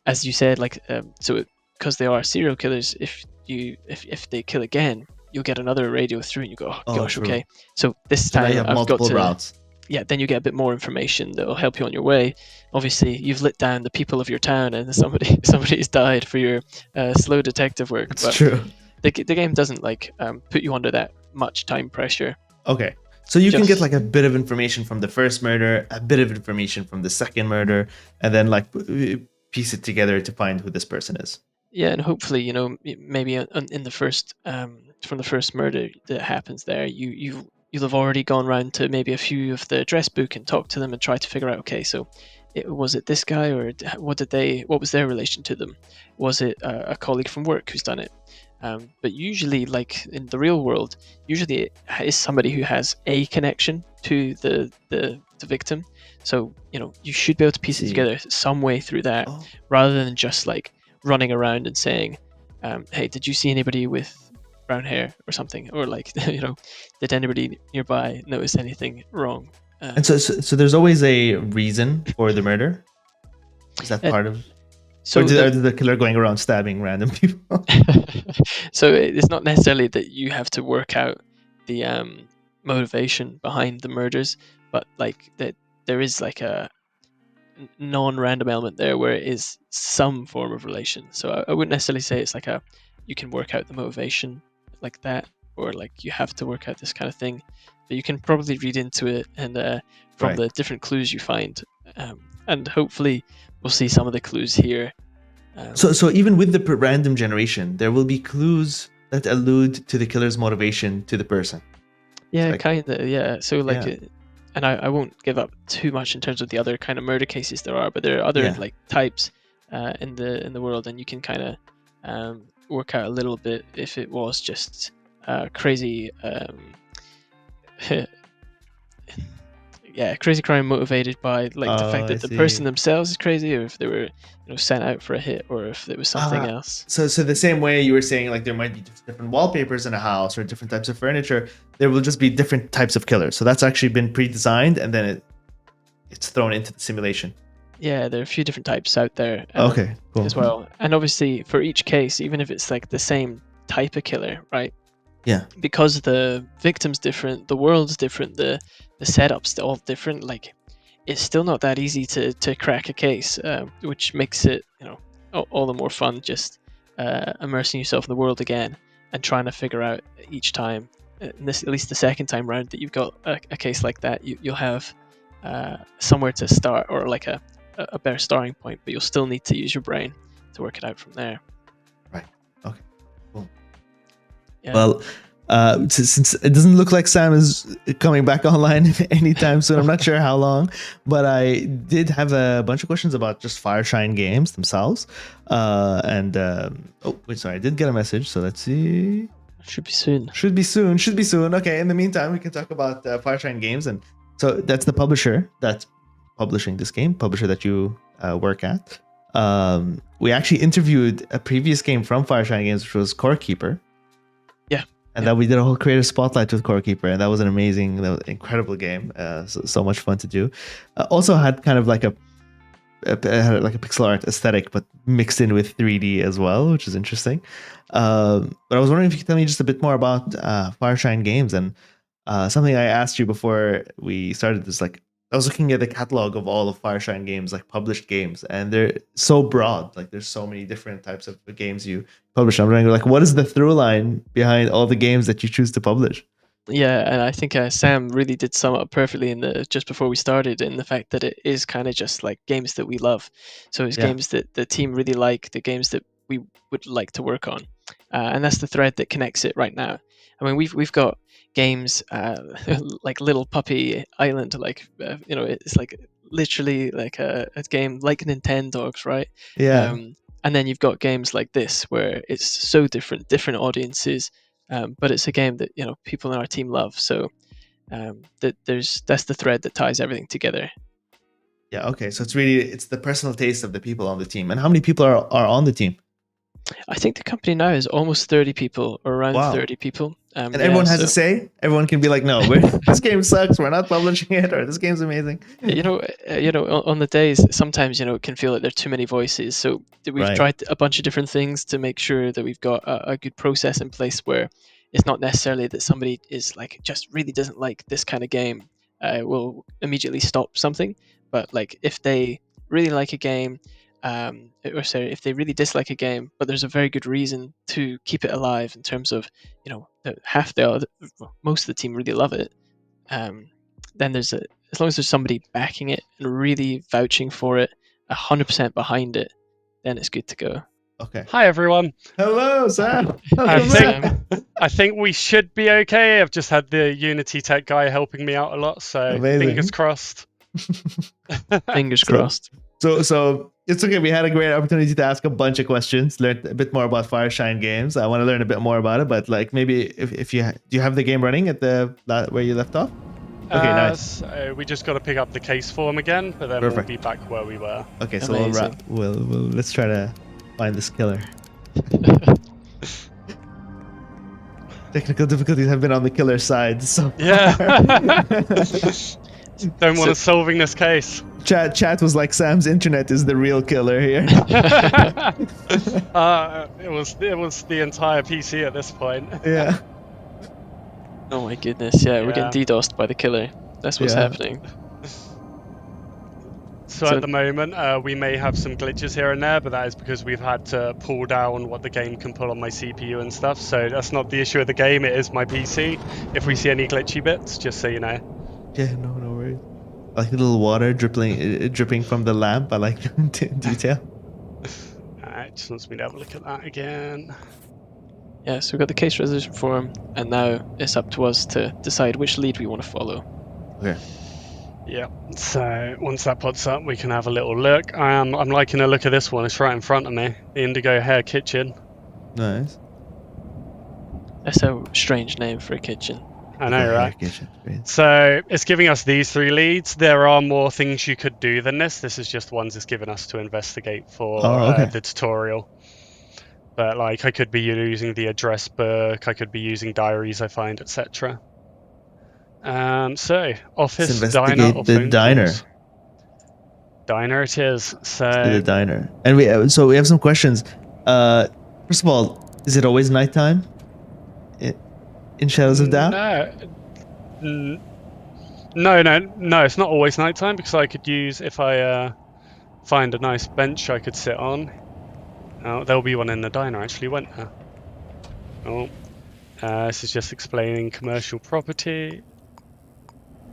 S2: as you said, like so because they are serial killers, if they kill again, you'll get another radio through and you go, oh gosh,
S1: true.
S2: Okay, so this
S1: So now
S2: time
S1: you have
S2: I've got
S1: multiple
S2: to
S1: routes.
S2: yeah, then you get a bit more information that will help you on your way. Obviously, you've lit down the people of your town, and somebody's died for your slow detective work.
S1: That's
S2: but
S1: true.
S2: the game doesn't like put you under that much time pressure.
S1: Okay. So you can get
S2: Just-
S1: like a bit of information from the first murder, a bit of information from the second murder, and then like piece it together to find who this person is.
S2: Yeah, and hopefully, maybe in the first from the first murder that happens there, you'll have already gone round to maybe a few of the address book and talked to them and tried to figure out, okay, so was it this guy, or what was their relation to them? Was it a colleague from work who's done it? But usually, like in the real world, usually it is somebody who has a connection to the victim. So you should be able to piece it
S1: See.
S2: together some way through that,
S1: Oh.
S2: rather than just like running around and saying, "Hey, did you see anybody with brown hair or something?" Or like, did anybody nearby notice anything wrong?
S1: And so there's always a reason for the murder. Is that part of?
S2: So
S1: Or is the killer going around stabbing random people?
S2: so it's not necessarily that you have to work out the motivation behind the murders, but like that there is like a non-random element there where it is some form of relation. So I wouldn't necessarily say it's like you can work out the motivation like that, or like you have to work out this kind of thing, but you can probably read into it and from
S1: Right.
S2: the different clues you find, and hopefully we'll see some of the clues here.
S1: So even with the random generation, there will be clues that allude to the killer's motivation to the person.
S2: Yeah,
S1: like-
S2: kind of. Yeah. So like,
S1: Yeah.
S2: And I won't give up too much in terms of the other kind of murder cases there are, but there are other
S1: Yeah.
S2: like types in the world, and you can kind of work out a little bit if it was just crazy. Yeah, crazy crime motivated by like the fact
S1: Oh,
S2: that
S1: I
S2: the person
S1: see.
S2: themselves is crazy, or if they were sent out for a hit, or if it was something
S1: Ah.
S2: else.
S1: So the same way you were saying, like there might be different wallpapers in a house or different types of furniture, there will just be different types of killers. So that's actually been pre-designed, and then it's thrown into the simulation.
S2: Yeah, there are a few different types out there.
S1: Okay, cool.
S2: As well. And obviously, for each case, even if it's like the same type of killer, right?
S1: Yeah.
S2: Because the victim's different, the world's different, the setup's all different. Like, it's still not that easy to crack a case, which makes it all the more fun. Just immersing yourself in the world again and trying to figure out each time. At least the second time round that you've got a case like that, you'll have somewhere to start, or like a better starting point, but you'll still need to use your brain to work it out from there.
S1: Right. Okay. Cool.
S2: Yeah.
S1: Well, since it doesn't look like Sam is coming back online anytime soon, I'm not sure how long, but I did have a bunch of questions about just Fireshine games themselves. Oh, wait, sorry, I did get a message, so let's see.
S2: Should be soon.
S1: Should be soon. Okay, in the meantime, we can talk about Fireshine games. And so that's the publisher that's publishing this game, publisher that you work at. We actually interviewed a previous game from Fireshine Games, which was Core Keeper.
S2: Yeah.
S1: And then we did a whole creative spotlight with Core Keeper, and that was incredible game. So much fun to do. Also had kind of like a pixel art aesthetic, but mixed in with 3D as well, which is interesting. But I was wondering if you could tell me just a bit more about Fireshine Games, and something I asked you before we started this. Like, I was looking at the catalog of all of Fireshine Games, like published games, and they're so broad. Like, there's so many different types of games you publish. I'm wondering, like, what is the through line behind all the games that you choose to publish?
S2: Yeah, and I think Sam really did sum up perfectly just before we started, in the fact that it is kind of just like games that we love. So it's
S1: Yeah.
S2: games that the team really like, the games that we would like to work on. and that's the thread that connects it right now. I mean, we've got games like Little Puppy Island, like it's like literally like a game like Nintendogs, right?
S1: Yeah.
S2: And then you've got games like this where it's so different audiences, but it's a game that people in our team love. So that's the thread that ties everything together.
S1: Yeah. Okay. So it's the personal taste of the people on the team. And how many people are on the team?
S2: I think the company now is almost 30 people, or around
S1: Wow.
S2: 30 people.
S1: And everyone has a say. Everyone can be like, no, this game sucks. We're not publishing it, or this game's amazing.
S2: On the days, sometimes it can feel like there are too many voices. So we've tried a bunch of different things to make sure that we've got a good process in place where it's not necessarily that somebody is like just really doesn't like this kind of game, will immediately stop something. But like if they really like a game, or sorry, if they really dislike a game, but there's a very good reason to keep it alive in terms of most of the team really love it, then as long as there's somebody backing it and really vouching for it, 100% behind it, then it's good to go.
S1: Okay.
S3: Hi everyone.
S1: Hello, Sam.
S3: I think we should be okay. I've just had the Unity Tech guy helping me out a lot, so
S1: Amazing.
S3: Fingers crossed.
S2: Fingers crossed.
S1: So it's okay. We had a great opportunity to ask a bunch of questions, learn a bit more about Fireshine Games. I want to learn a bit more about it, but like maybe if you do you have the game running at where you left off? Okay, nice.
S3: So we just got to pick up the case form again, but then we'll be back where we were.
S1: Okay, so we'll let's try to find this killer. Technical difficulties have been on the killer side, so
S3: yeah. Don't want us solving this case.
S1: Chat was like, Sam's internet is the real killer here.
S3: It was the entire PC at this point.
S1: Yeah.
S2: Oh my goodness, yeah, we're getting DDoSed by the killer. That's what's happening.
S3: So at the moment, we may have some glitches here and there, but that is because we've had to pull down what the game can pull on my CPU and stuff. So that's not the issue of the game, it is my PC. If we see any glitchy bits, just so you know.
S1: Yeah, no worries. Like a little water dripping from the lamp. I like detail.
S3: Alright, just wants me to have a look at that again.
S2: Yeah, so we've got the case resolution form, and now it's up to us to decide which lead we want to follow.
S1: Okay.
S3: Yeah, so once that pops up, we can have a little look. I'm liking a look at this one. It's right in front of me. The Indigo Hair Kitchen.
S1: Nice.
S2: That's a strange name for a kitchen.
S3: I know, right? So it's giving us these 3 leads. There are more things you could do than this. This is just ones it's given us to investigate for the tutorial. But like, I could be using the address book. I could be using diaries I find, etc. So office, diner, or phone calls. Diner it is. So
S1: the diner, and we have some questions. First of all, is it always nighttime? In Shadows of Doubt?
S3: No, it's not always nighttime, because I could use, if I find a nice bench I could sit on. Oh, there'll be one in the diner actually, won't there? Oh, this is just explaining commercial property.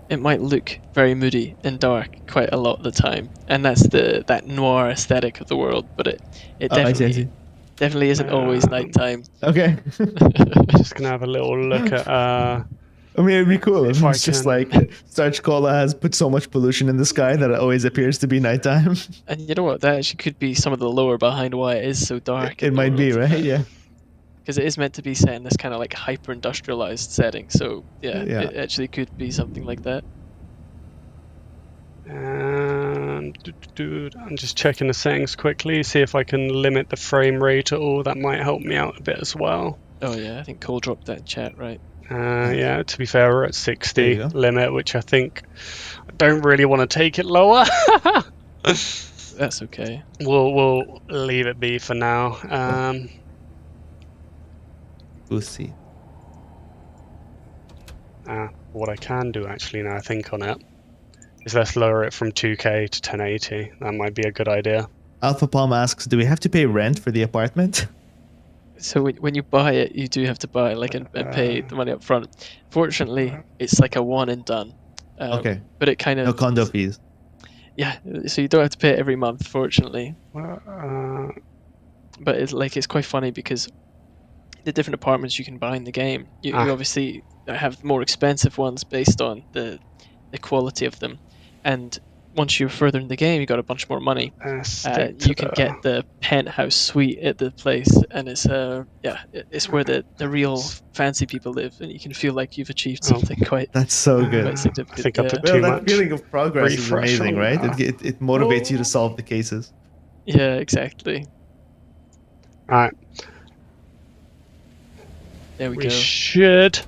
S2: It might look very moody and dark quite a lot of the time, and that's that noir aesthetic of the world, but it definitely isn't always nighttime.
S1: Okay.
S3: Just gonna have a little look at. I
S1: mean, it'd be cool if it's just like Starch Cola has put so much pollution in the sky that it always appears to be nighttime.
S2: And you know what? That actually could be some of the lore behind why it is so dark.
S1: It might be, right? Yeah.
S2: Because it is meant to be set in this kind of like hyper-industrialized setting, so it actually could be something like that.
S3: I'm just checking the settings quickly, see if I can limit the frame rate at all. That might help me out a bit as well.
S2: Oh yeah, I think Cole dropped that in chat, right?
S3: Yeah, to be fair, we're at 60 limit, which I think I don't really want to take it lower.
S2: That's okay.
S3: We'll leave it be for now.
S1: We'll see.
S3: What I can do actually, now I think on it, is let's lower it from 2K to 1080. That might be a good idea.
S1: Alpha Palm asks, do we have to pay rent for the apartment?
S2: So when you buy it, you do have to buy and pay the money up front. Fortunately, it's like a one and done.
S1: Okay.
S2: But it kind of...
S1: No condo fees.
S2: Yeah, so you don't have to pay it every month, fortunately. But it's quite funny because the different apartments you can buy in the game. You obviously have more expensive ones based on the quality of them, and once you're further in the game, you got a bunch more money. You can get the penthouse suite at the place, and it's it's where the real fancy people live, and you can feel like you've achieved something quite.
S1: That's so good.
S2: Quite significant.
S3: I think I put
S1: Well,
S3: too
S1: that
S3: much.
S1: feeling of progress is
S3: refresh
S1: amazing,
S3: on
S1: right?
S3: that.
S1: It motivates you to solve the cases.
S2: Yeah, exactly.
S3: Right.
S2: There we
S3: We
S2: go.
S3: should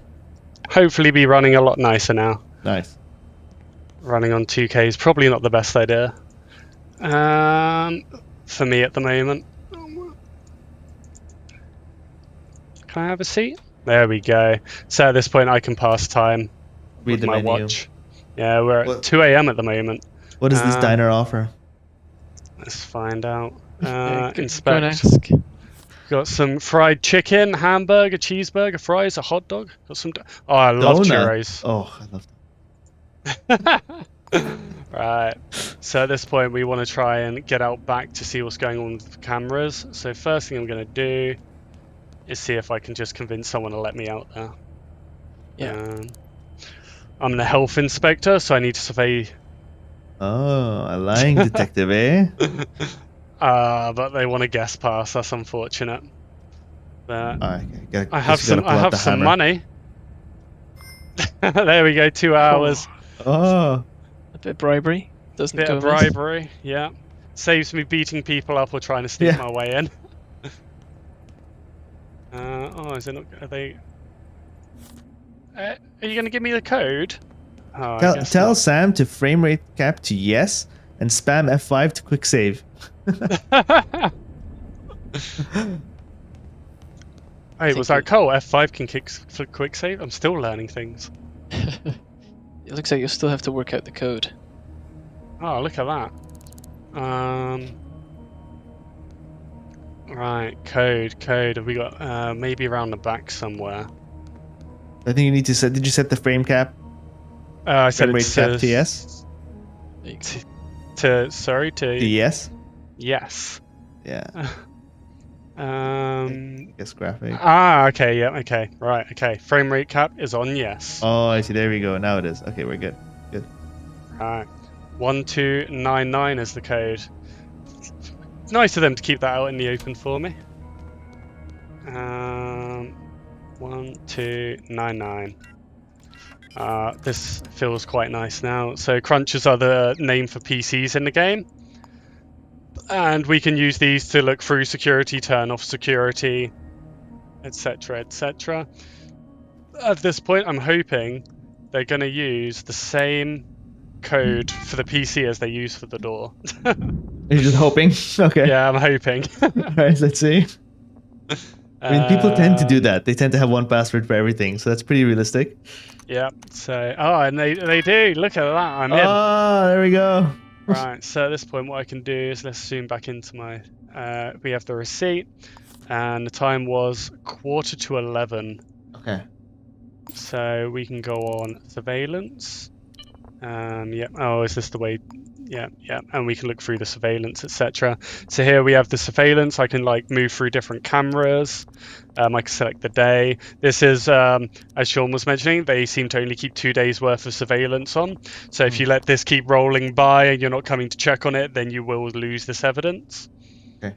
S3: hopefully be running a lot nicer now.
S1: Nice.
S3: Running on 2K is probably not the best idea. For me at the moment. Can I have a seat? There we go. So at this point I can pass time with
S1: the
S3: my
S1: menu.
S3: watch. Yeah, we're at 2 a.m. at the moment.
S1: What does this diner offer?
S3: Let's find out.
S2: Go and
S3: Inspect.
S2: ask.
S3: Got some fried chicken, hamburger, cheeseburger, fries, a hot dog. Got some. Oh, I love churros.
S1: Oh, I love
S3: that. Right. So at this point, we want to try and get out back to see what's going on with the cameras. So first thing I'm going to do is see if I can just convince someone to let me out there.
S2: Yeah.
S3: I'm the health inspector, so I need to survey.
S1: Oh, a lying detective, eh?
S3: But they want a guest pass. That's unfortunate. But
S1: okay.
S3: I have some money. There we go. 2 hours.
S1: Oh.
S2: A bit of bribery. Doesn't
S3: bit
S2: go
S3: of bribery. Yeah. Saves me beating people up or trying to sneak my way in. Is it not? Are they? Are you going to give me the code? Oh,
S1: tell Sam to frame rate cap to yes and spam F5 to quick save.
S3: Hey, was that cool? F5 can quick save? I'm still learning things.
S2: It looks like you'll still have to work out the code.
S3: Oh, look at that. Right, code. Have we got maybe around the back somewhere?
S1: I think you need to set. Did you set the frame cap?
S3: I said
S1: frame rate cap to yes.
S3: To
S1: yes.
S3: Yes.
S1: Yeah. Guess graphic.
S3: Okay, yeah, okay, right, okay. Frame rate cap is on yes.
S1: Oh, I see. There we go. Now it is. Okay, we're good. Good.
S3: Alright. 1299 is the code. It's nice of them to keep that out in the open for me. 1299. This feels quite nice now. So crunchers are the name for PCs in the game. And we can use these to look through security, turn off security, etc, etc. At this point, I'm hoping they're going to use the same code for the PC as they use for the door.
S1: You're just hoping? Okay.
S3: Yeah, I'm hoping.
S1: Alright, let's see. I mean, people tend to do that. They tend to have one password for everything, so that's pretty realistic.
S3: Yeah, so... and they do! Look at that, I'm in!
S1: Oh, there we go!
S3: Right, so at this point what I can do is, let's zoom back into my... we have the receipt, and the time was 11:15.
S1: Okay.
S3: So we can go on surveillance. Yeah. Oh, is this the way? Yeah. And we can look through the surveillance, etc. So here we have the surveillance. I can move through different cameras. I can select the day. This is, as Sean was mentioning, they seem to only keep 2 days worth of surveillance on. So if you let this keep rolling by and you're not coming to check on it, then you will lose this evidence.
S1: Okay.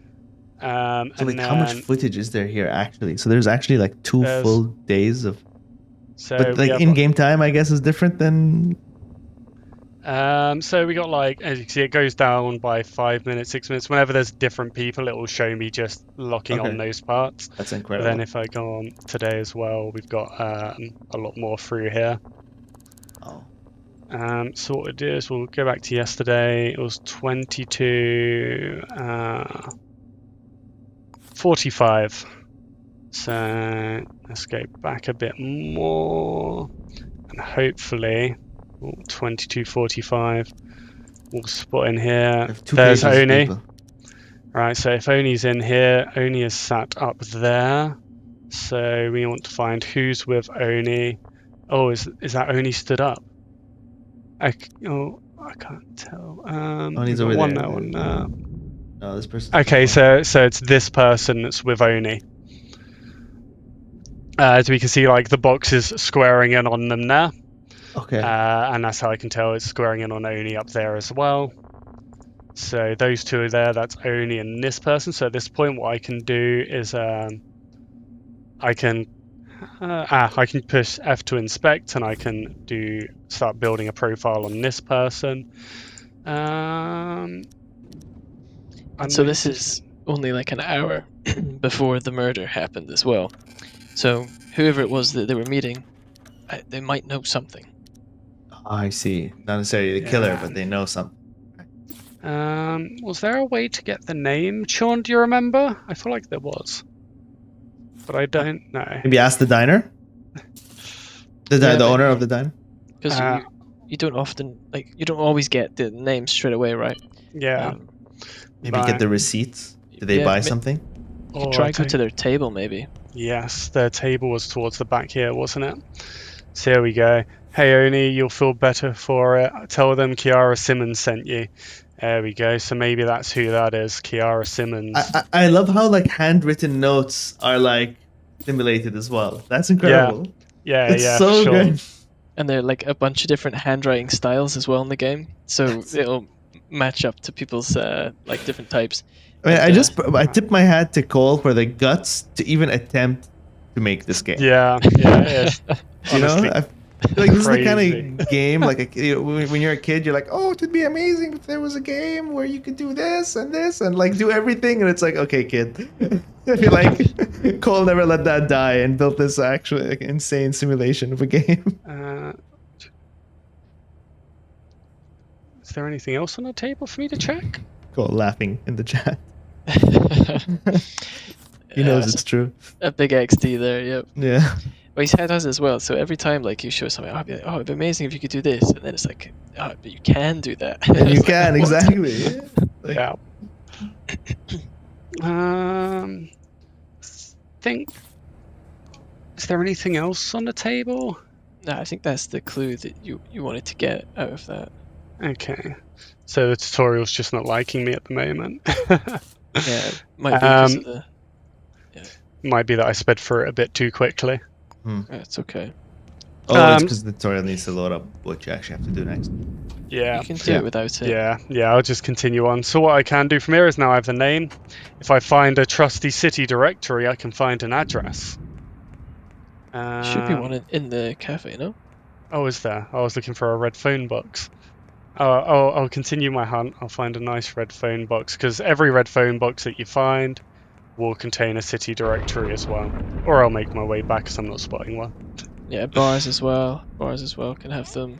S1: So
S3: how
S1: much footage is there here actually? So there's actually 2 full days of.
S3: So
S1: but in-game time, I guess, is different than.
S3: So we got as you can see, it goes down by 5 minutes, 6 minutes. Whenever there's different people, it will show me just locking on those parts.
S1: That's incredible.
S3: But then if I go on today as well, we've got a lot more through here.
S1: Oh.
S3: So what we'll do is we'll go back to yesterday. It was 22:45. So let's go back a bit more, and hopefully. 22:45. We'll spot in here. There's Oni. Right, so if Oni's in here, Oni is sat up there. So we want to find who's with Oni. Oh, is that Oni stood up? I can't tell.
S1: Oni's over there.
S3: One.
S1: No, this person.
S3: Okay, so it's this person that's with Oni. As we can see, like the box is squaring in on them now.
S1: Okay.
S3: And that's how I can tell it's squaring in on Oni up there as well. So those two are there, that's Oni and this person. So at this point, what I can do is I can push F to inspect, and I can start building a profile on this person.
S2: And so this is only like an hour before the murder happened as well. So whoever it was that they were meeting, they might know something.
S1: I see. Not necessarily the killer, but they know something.
S3: Was there a way to get the name? Sean, do you remember? I feel like there was, but I don't know.
S1: Maybe ask the diner. The owner of the diner.
S2: Because you don't often you don't always get the name straight away, right?
S3: Yeah.
S1: Maybe get the receipts. Did they buy something?
S2: You could try go to their table, maybe.
S3: Yes, their table was towards the back here, wasn't it? So here we go. Hey Oni, you'll feel better for it. Tell them Kiara Simmons sent you. There we go. So maybe that's who that is, Kiara Simmons.
S1: I love how like handwritten notes are like simulated as well. That's incredible.
S3: Yeah,
S1: it's so
S3: sure.
S1: good.
S2: And there are like a bunch of different handwriting styles as well in the game, so it'll match up to people's like different types.
S1: I mean, I tip my hat to Cole for the guts to even attempt to make this game.
S3: Yeah, it's honestly,
S1: like this is the kind of game like when you're a kid, you're like, oh, it would be amazing if there was a game where you could do this and like do everything, and it's like, okay, kid. I feel like Cole never let that die and built this actually like insane simulation of a game.
S3: Is there anything else on the table for me to check?
S1: Cole laughing in the chat. He knows it's true.
S2: A big XD there, yep.
S1: Yeah.
S2: Well, he has as well. So every time like you show something, I'll be like, oh, it'd be amazing if you could do this, and then it's like, oh, but you can do that.
S1: And you can like, exactly.
S3: Yeah. Think. Is there anything else on the table?
S2: No, I think that's the clue that you wanted to get out of that.
S3: Okay. So the tutorial's just not liking me at the moment.
S2: Yeah, might be because of the. Yeah.
S3: Might be that I sped through it a bit too quickly.
S2: That's okay.
S1: Oh, it's because the tutorial needs to load up what you actually have to do next.
S3: Yeah.
S2: You can do it without it.
S3: Yeah, I'll just continue on. So what I can do from here is now I have the name. If I find a trusty city directory, I can find an address.
S2: Should be one in the cafe, no?
S3: Oh, is there? I was looking for a red phone box. I'll continue my hunt. I'll find a nice red phone box, because every red phone box that you find will contain a city directory as well. Or I'll make my way back because I'm not spotting one.
S2: Yeah, bars as well. Bars as well can have them.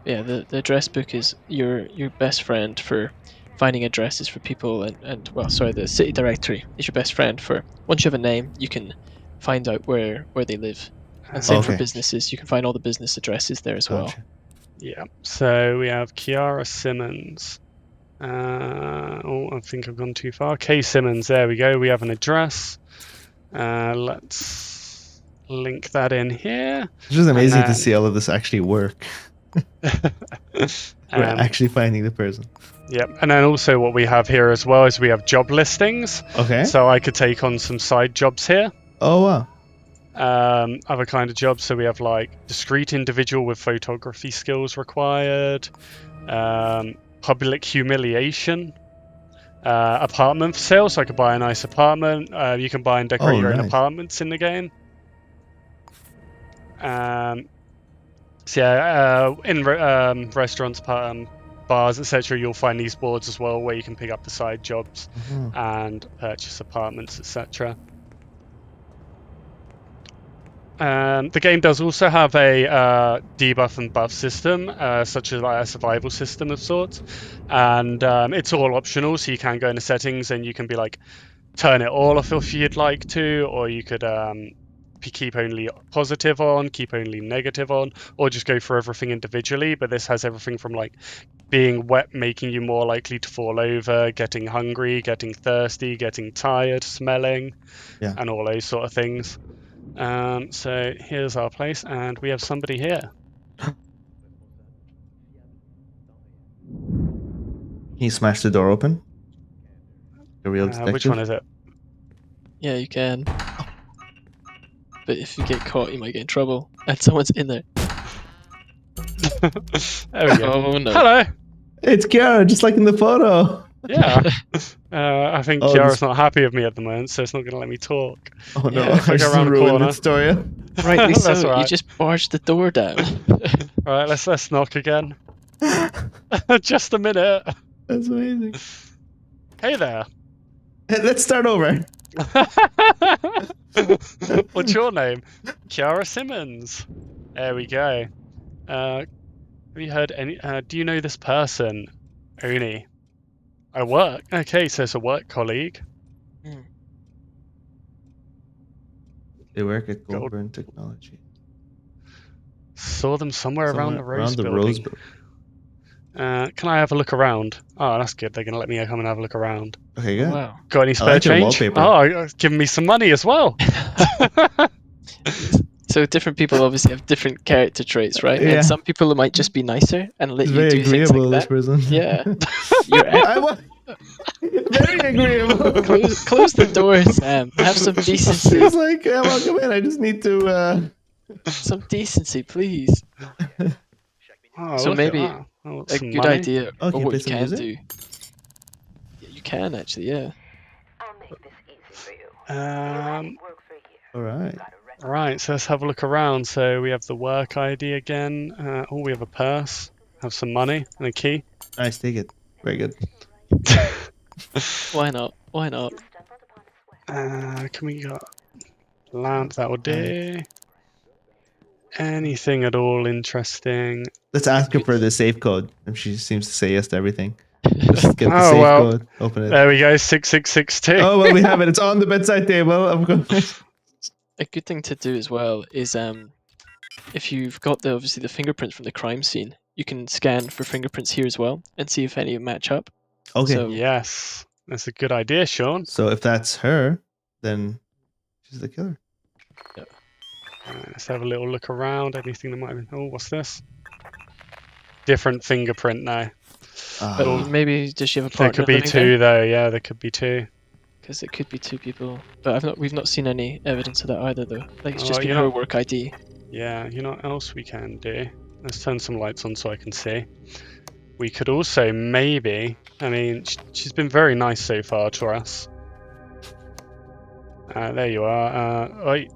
S2: Yeah, the address book is your best friend for finding addresses for people, and well, sorry, the city directory is your best friend for once you have a name, you can find out where they live. And same for businesses, you can find all the business addresses there as well.
S3: Yeah, so we have Kiara Simmons. I think I've gone too far. K Simmons, there we go. We have an address. Let's link that in here.
S1: It's just amazing to see all of this actually work. We're actually finding the person.
S3: Yep, and then also what we have here as well is we have job listings.
S1: Okay.
S3: So I could take on some side jobs here.
S1: Oh, wow.
S3: Other kind of jobs, so we have like discreet individual with photography skills required, public humiliation, apartment for sale, so I could buy a nice apartment. You can buy and decorate your own apartments in the game. So yeah, in restaurants, bars, etc., you'll find these boards as well where you can pick up the side jobs and purchase apartments, etc. The game does also have a debuff and buff system, such as like a survival system of sorts, and it's all optional, so you can go into settings and you can be like, turn it all off if you'd like to, or you could keep only positive on, keep only negative on, or just go for everything individually. But this has everything from like being wet, making you more likely to fall over, getting hungry, getting thirsty, getting tired, smelling, and all those sort of things. So here's our place, and we have somebody here.
S1: Can you smash the door open? A real detective.
S3: Which one is it?
S2: Yeah, you can. But if you get caught, you might get in trouble. And someone's in there.
S3: There we go.
S2: Oh no.
S3: Hello.
S1: It's Kiara, just like in the photo.
S3: Yeah. I think
S1: Oh,
S3: Kiara's
S1: this-
S3: not happy with me at the moment, so it's not going to let me talk.
S1: Oh no,
S2: Yeah, if
S3: I
S1: I
S3: go
S1: just
S3: around the
S1: ruined
S3: corner.
S1: the story.
S2: Rightly
S3: That's
S2: so.
S3: all
S2: You
S3: right.
S2: just barged the door down.
S3: Right, let's knock again. Just a minute.
S1: That's amazing.
S3: Hey there.
S1: Hey, let's start over.
S3: What's your name? Kiara Simmons. There we go. Have you heard any? Do you know this person, Oni? I work. Okay, so it's a work colleague.
S1: They work at
S3: Gold.
S1: Goldburn Technology.
S3: Saw them somewhere around the Rose
S1: around the
S3: Building.
S1: Rose Building.
S3: Can I have a look around? Oh, that's good. They're gonna let me come and have a look around.
S1: Okay, good.
S2: Wow.
S3: Got any
S1: I
S3: spare
S1: like your
S3: change?
S1: wallpaper.
S3: Oh, giving me some money as well.
S2: So different people obviously have different character traits, right?
S1: Yeah.
S2: And some people might just be nicer and let
S1: It's
S2: you
S1: very
S2: do things
S1: agreeable,
S2: like
S1: this
S2: that.
S1: person.
S2: Yeah. You're
S1: I was very agreeable.
S2: close the door, Sam. Have some decency.
S1: He's like, yeah, welcome in. I just need to.
S2: Some decency, please.
S3: Oh,
S2: So
S3: look at
S2: maybe
S3: that. Oh,
S2: A
S3: some
S2: good
S3: money.
S2: idea
S1: Oh, can
S2: of
S1: you
S2: what
S1: play
S2: you
S1: some
S2: can
S1: music?
S2: do. Yeah, you can actually, yeah.
S4: I'll make this easy for you. Work for a year.
S1: All right.
S3: Right, so let's have a look around. So we have the work ID again. We have a purse, have some money, and a key.
S1: Nice, take it. Very good.
S2: Why not? Why not?
S4: You stumbled upon a sweat.
S3: Can we got lamp? That would do. Anything at all interesting?
S1: Let's ask her for the safe code. If she seems to say yes to everything. Just get the
S3: Oh,
S1: safe
S3: well.
S1: code. Open it.
S3: There we go, 6662.
S1: Oh well, we have it. It's on the bedside table. I'm going.
S2: A good thing to do as well is if you've got the obviously the fingerprints from the crime scene, you can scan for fingerprints here as well and see if any match up.
S1: Okay.
S2: So-
S3: Yes, that's a good idea, Sean.
S1: So if that's her, then she's the killer.
S3: Let's have a little look around. Anything that might have been... Oh, what's this? Different fingerprint now.
S2: But
S1: Ah.
S2: maybe does she have a
S3: There
S2: partner?
S3: could be two, though. Yeah, there could be two.
S2: Because it could be two people. But we've not seen any evidence of that either, though. Like it's
S3: Oh,
S2: just been
S3: you
S2: her
S3: know-
S2: work ID.
S3: Yeah, you know what else we can do? Let's turn some lights on so I can see. We could also maybe... I mean, she's been very nice so far to us. There you are. Wait,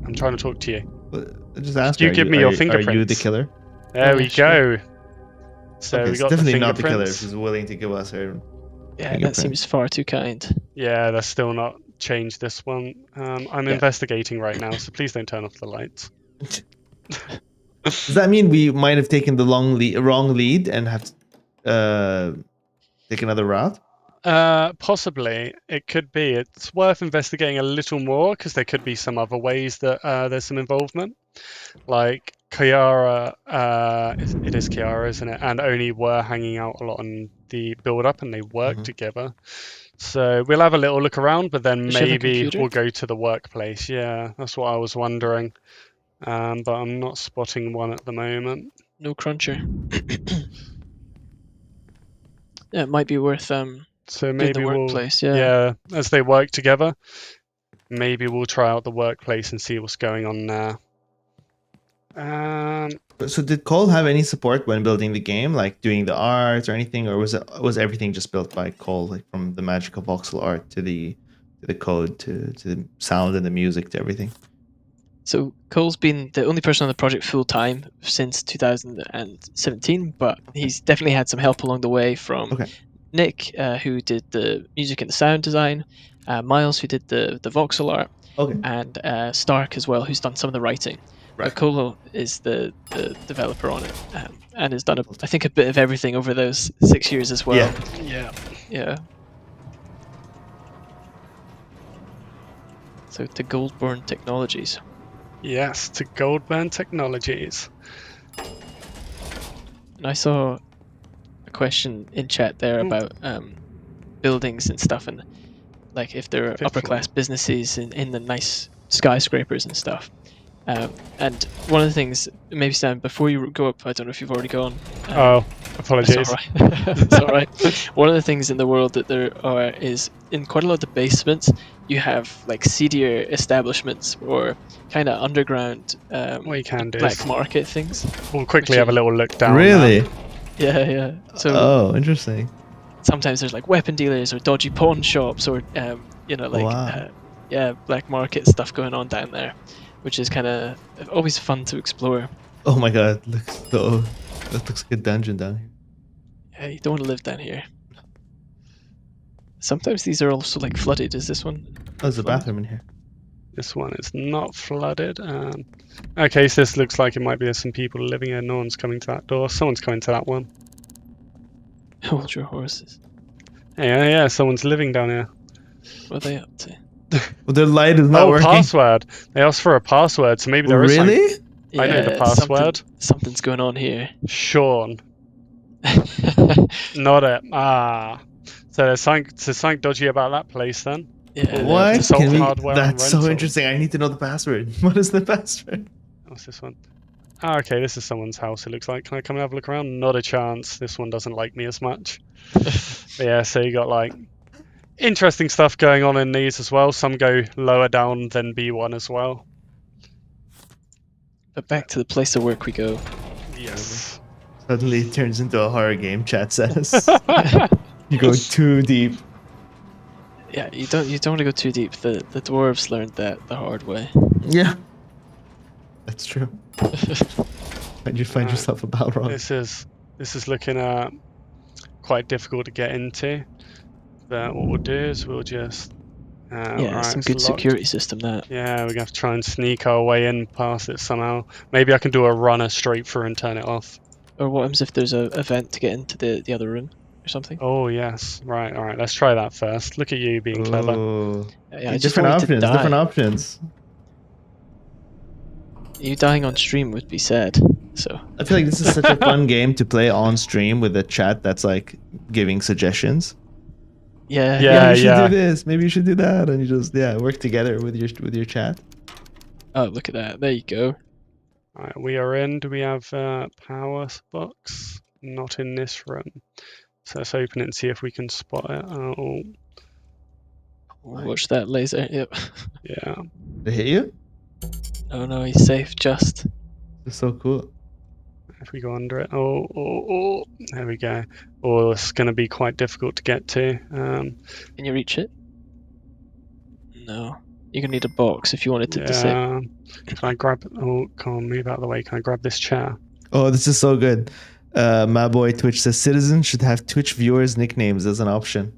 S3: I'm trying to talk to you.
S1: I just asked
S3: You
S1: her,
S3: give me
S1: are
S3: your
S1: Are you the
S3: fingerprints.
S1: killer?
S3: There
S2: Oh,
S3: we
S2: yeah, sure.
S3: go. So
S1: Okay,
S3: we
S1: it's
S3: got the
S1: definitely not the killer.
S3: fingerprints.
S1: She's willing to give us her.
S2: Yeah,
S1: Fingerprint.
S2: that seems far too kind.
S3: Yeah, that's still not changed this one. I'm
S2: Yeah.
S3: investigating right now, so please don't turn off the lights.
S1: Does that mean we might have taken the wrong lead and have to take another route?
S3: Possibly. It could be. It's worth investigating a little more because there could be some other ways that there's some involvement. Like Kiara, it is Kiara, isn't it? And Oni were hanging out a lot on the build-up and they worked
S1: Mhm.
S3: together. So we'll have a little look around, but then
S2: Does she have a
S3: maybe
S2: computer?
S3: we'll go to the workplace. Yeah, that's what I was wondering. But I'm not spotting one at the moment.
S2: No cruncher. Yeah, it might be worth
S3: So
S2: doing
S3: maybe
S2: the
S3: we'll,
S2: workplace. Yeah.
S3: as they work together, maybe we'll try out the workplace and see what's going on there.
S1: So did Cole have any support when building the game, like doing the art or anything, or was everything just built by Cole, like from the magical voxel art to the code to the sound and the music to everything?
S2: So Cole's been the only person on the project full time since 2017, but he's definitely had some help along the way from
S1: Okay.
S2: Nick, who did the music and the sound design, Miles, who did the voxel art,
S1: Okay.
S2: and Stark as well, who's done some of the writing.
S1: Right.
S2: But Cole is the developer on it, and has done I think a bit of everything over those 6 years as well.
S1: Yeah.
S2: Yeah. So to Goldburn Technologies.
S3: Yes, to Goldburn Technologies.
S2: And I saw a question in chat there
S3: Ooh.
S2: about buildings and stuff, and like if there are
S3: Fifth
S2: upper class businesses in the nice skyscrapers and stuff. And one of the things, maybe Sam, before you go up, I don't know if you've already gone.
S3: Oh, Apologies.
S2: It's all right. It's all right. One of the things in the world that there are is in quite a lot of the basements, you have like seedier establishments or kind of underground
S3: What you can do
S2: black
S3: is
S2: market things.
S3: we'll quickly
S2: which
S3: have a
S2: is-
S3: little look down.
S1: Really?
S2: Yeah. So
S1: Oh, interesting.
S2: sometimes there's like weapon dealers or dodgy pawn shops or
S1: Wow.
S2: black market stuff going on down there, which is kind of always fun to explore.
S1: Oh my god, that looks like a dungeon down here.
S2: Yeah, you don't want to live down here. Sometimes these are also like flooded. Is this one?
S1: Oh, there's a
S2: flooded?
S1: bathroom in here.
S3: This one is not flooded. Okay, so this looks like it might be there's some people living here. No one's coming to that door. Someone's coming to that one.
S2: Hold your horses.
S3: Yeah, someone's living down here.
S2: What are they up to?
S1: Well, their light is not working.
S3: Password. They asked for a password, so maybe there is something.
S1: Really?
S3: I know the
S2: Yeah,
S3: password.
S2: Something's going on here.
S3: Sean. Not it. So there's something dodgy about that place then.
S2: Yeah.
S1: What?
S3: Assault
S1: Can we?
S3: hardware and
S1: That's so
S3: rental.
S1: interesting. I need to know the password. What is the password?
S3: What's this one? Okay, this is someone's house, it looks like. Can I come and have a look around? Not a chance. This one doesn't like me as much. But yeah, so you got like interesting stuff going on in these as well. Some go lower down than B1 as well.
S2: But back to the place of work we go.
S3: Yes.
S1: Suddenly it turns into a horror game, chat says. You go too deep.
S2: Yeah, you don't want to go too deep. The dwarves learned that the hard way.
S1: Yeah. That's true. And you find yourself a Balrog.
S3: This is looking quite difficult to get into. But what we'll do is we'll just
S2: Yeah,
S3: right,
S2: some
S3: it's
S2: good
S3: locked.
S2: security system that.
S3: Yeah, we're gonna have to try and sneak our way in past it somehow. Maybe I can do a runner straight through and turn it off.
S2: Or what happens if there's a event to get into the other room or something?
S3: Oh yes, right. All right, let's try that first. Look at you being clever.
S1: Oh.
S2: Yeah, I just
S1: Different
S2: wanted to
S1: options.
S2: die.
S1: Different options.
S2: You dying on stream would be sad. So
S1: I feel like this is such a fun game to play on stream with a chat that's like giving suggestions.
S2: yeah,
S3: Yeah.
S1: You should do this. Maybe you should do that, and you just work together with your chat.
S2: Oh, look at that! There you go.
S3: All right, we are in. Do we have power box? Not in this room. So let's open it and see if we can spot it. Oh,
S2: Watch that laser. Yep.
S3: yeah.
S1: They hit you?
S2: Oh no, he's safe. Just.
S1: It's so cool.
S3: If we go under it. Oh. There we go. Oh, it's going to be quite difficult to get to.
S2: Can you reach it? No. You're gonna need a box if you wanted to disable.
S3: Can I grab? Oh, come on, move out of the way. Can I grab this chair?
S1: Oh, this is so good. My boy Twitch says citizens should have Twitch viewers nicknames as an option.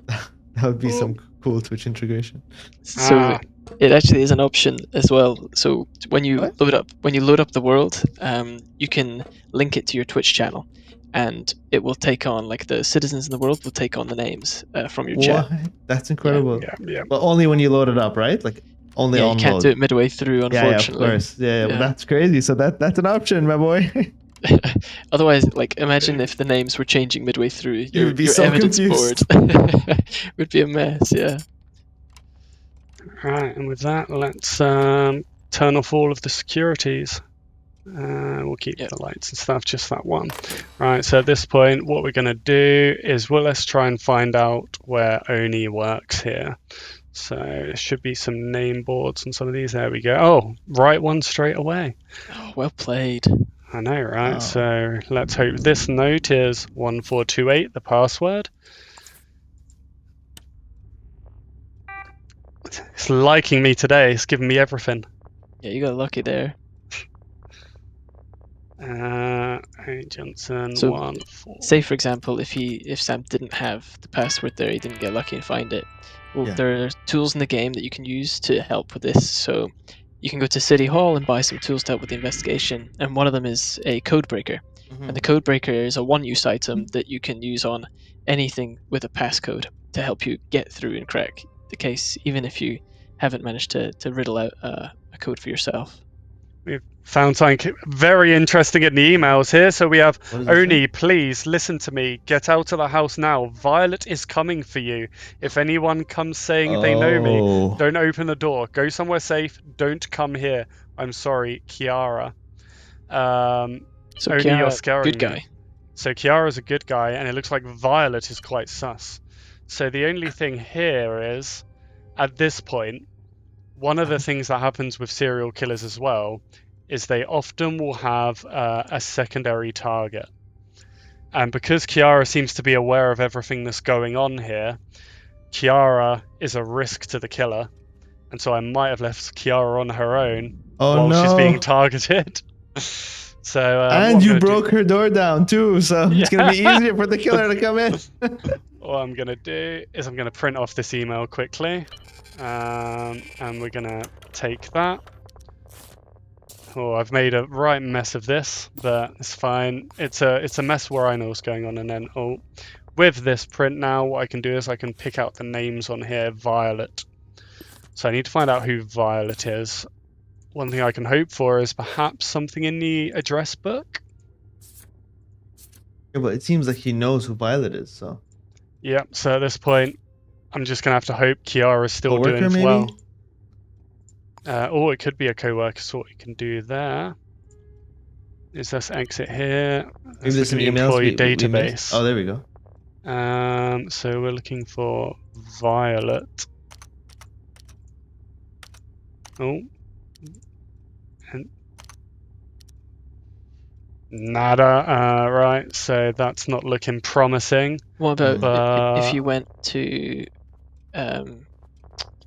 S1: That would be some cool Twitch integration.
S2: So it actually is an option as well. So when you load up the world, you can link it to your Twitch channel, and it will take on like the citizens in the world will take on the names from your chat.
S1: What? That's incredible.
S3: Yeah.
S1: But only when you load it up, right? Like only
S2: Yeah,
S1: on
S2: you can't
S1: load.
S2: do it midway through,
S1: Yeah, of
S2: unfortunately.
S1: course. Yeah,
S2: Yeah.
S1: Well, that's crazy. So that's an option, my boy.
S2: Otherwise, like imagine if the names were changing midway through.
S1: You would be
S2: your
S1: so
S2: evidence
S1: confused.
S2: board would be a mess. Yeah.
S3: Right, and with that, let's turn off all of the securities. We'll keep the lights and stuff, just that one. Right, so at this point, what we're going to do is, let's try and find out where Oni works here. So there should be some name boards on some of these. There we go. Oh, right one straight away.
S2: Oh, well played.
S3: I know, right?
S1: Wow.
S3: So let's hope this note is 1428, the password. It's liking me today. It's giving me everything.
S2: Yeah, you got lucky there.
S3: Johnson
S2: So,
S3: 1-4.
S2: Say for example, if Sam didn't have the password there, he didn't get lucky and find it. Well, there are tools in the game that you can use to help with this. So you can go to City Hall and buy some tools to help with the investigation, and one of them is a code breaker. And the code breaker is a one-use item that you can use on anything with a passcode to help you get through and crack the case, even if you haven't managed to riddle out a code for yourself.
S3: We've found something very interesting in the emails here. So we have,
S1: What does it
S3: Oni,
S1: say?
S3: please listen to me. Get out of the house now. Violet is coming for you. If anyone comes saying they know me, don't open the door. Go somewhere safe. Don't come here. I'm sorry, Kiara.
S2: So
S3: Oni,
S2: Kiara,
S3: you're scaring
S2: good
S3: me.
S2: guy.
S3: So Kiara's a good guy, and it looks like Violet is quite sus. So the only thing here is, at this point, one of the things that happens with serial killers as well is they often will have a secondary target. And because Kiara seems to be aware of everything that's going on here, Kiara is a risk to the killer. And so I might have left Kiara on her own while she's being targeted. So
S1: and you broke her door down too, so it's gonna be easier for the killer to come in.
S3: What I'm gonna do is I'm gonna print off this email quickly, and we're gonna take that. Oh, I've made a right mess of this, but it's fine. It's a mess where I know what's going on, and then with this print now, what I can do is I can pick out the names on here. Violet. So I need to find out who Violet is. One thing I can hope for is perhaps something in the address book.
S1: Yeah, but it seems like he knows who Violet is, so.
S3: Yeah, so at this point, I'm just going to have to hope Kiara's still
S1: Co-worker,
S3: doing
S1: maybe?
S3: well. Or it could be a co-worker, so what we can do there is let's exit here.
S1: Maybe there's some
S3: the
S1: emails
S3: employee
S1: we
S3: database.
S1: missed. Oh, there we go.
S3: So we're looking for Violet. Oh. And nada. Right, so that's not looking promising.
S2: What about
S3: But
S2: if you went to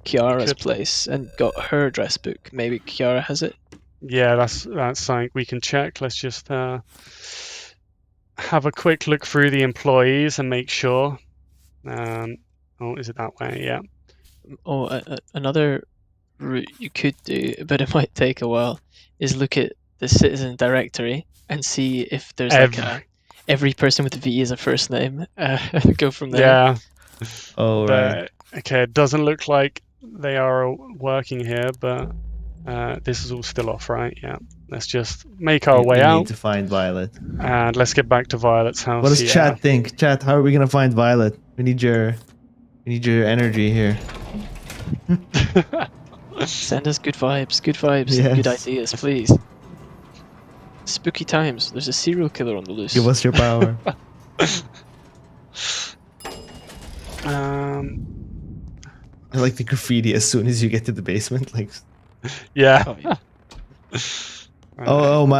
S2: Kiara's place and got her address book? Maybe Kiara has it.
S3: Yeah, that's something we can check. Let's just have a quick look through the employees and make sure. Oh, is it that way? Yeah.
S2: Or another route you could do, but it might take a while, is look at the citizen directory and see if there's every person with a V is a first name. Go from there.
S3: Yeah.
S1: Oh, right.
S3: Okay, it doesn't look like they are working here, but this is all still off, right? Yeah. Let's just make our way out.
S1: We need to find Violet.
S3: And let's get back to Violet's house.
S1: What does chat think? Chat, how are we gonna find Violet? We need your energy here.
S2: Send us good vibes,
S1: Yes.
S2: good ideas, please. Spooky times. There's a serial killer on the loose.
S1: Give us your power. I like the graffiti as soon as you get to the basement. Like,
S3: yeah.
S2: Oh, yeah.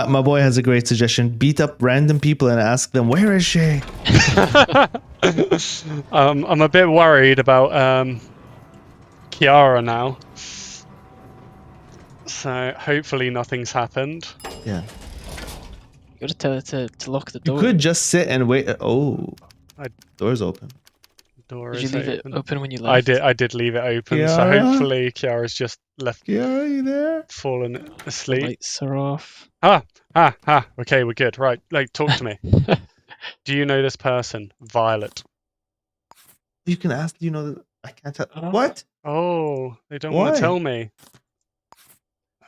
S1: My boy has a great suggestion. Beat up random people and ask them, where is she?
S3: I'm a bit worried about Kiara now. So hopefully nothing's happened.
S1: Yeah.
S2: You gotta tell her to lock the door.
S1: You could just sit and wait. Oh, door's open.
S3: Door
S2: Did you
S3: is
S2: leave
S3: open.
S2: it open when you left?
S3: I did leave it open. So
S1: Kiara?
S3: hopefully Kiara's just left.
S1: Kiara, are you there?
S3: Fallen
S2: The
S3: asleep.
S2: lights are off.
S3: Okay, we're good. Right, like talk to me. Do you know this person, Violet?
S1: You can ask. You know, I can't tell.
S2: Oh.
S1: What?
S3: Oh, they don't want
S1: Why?
S3: to tell me.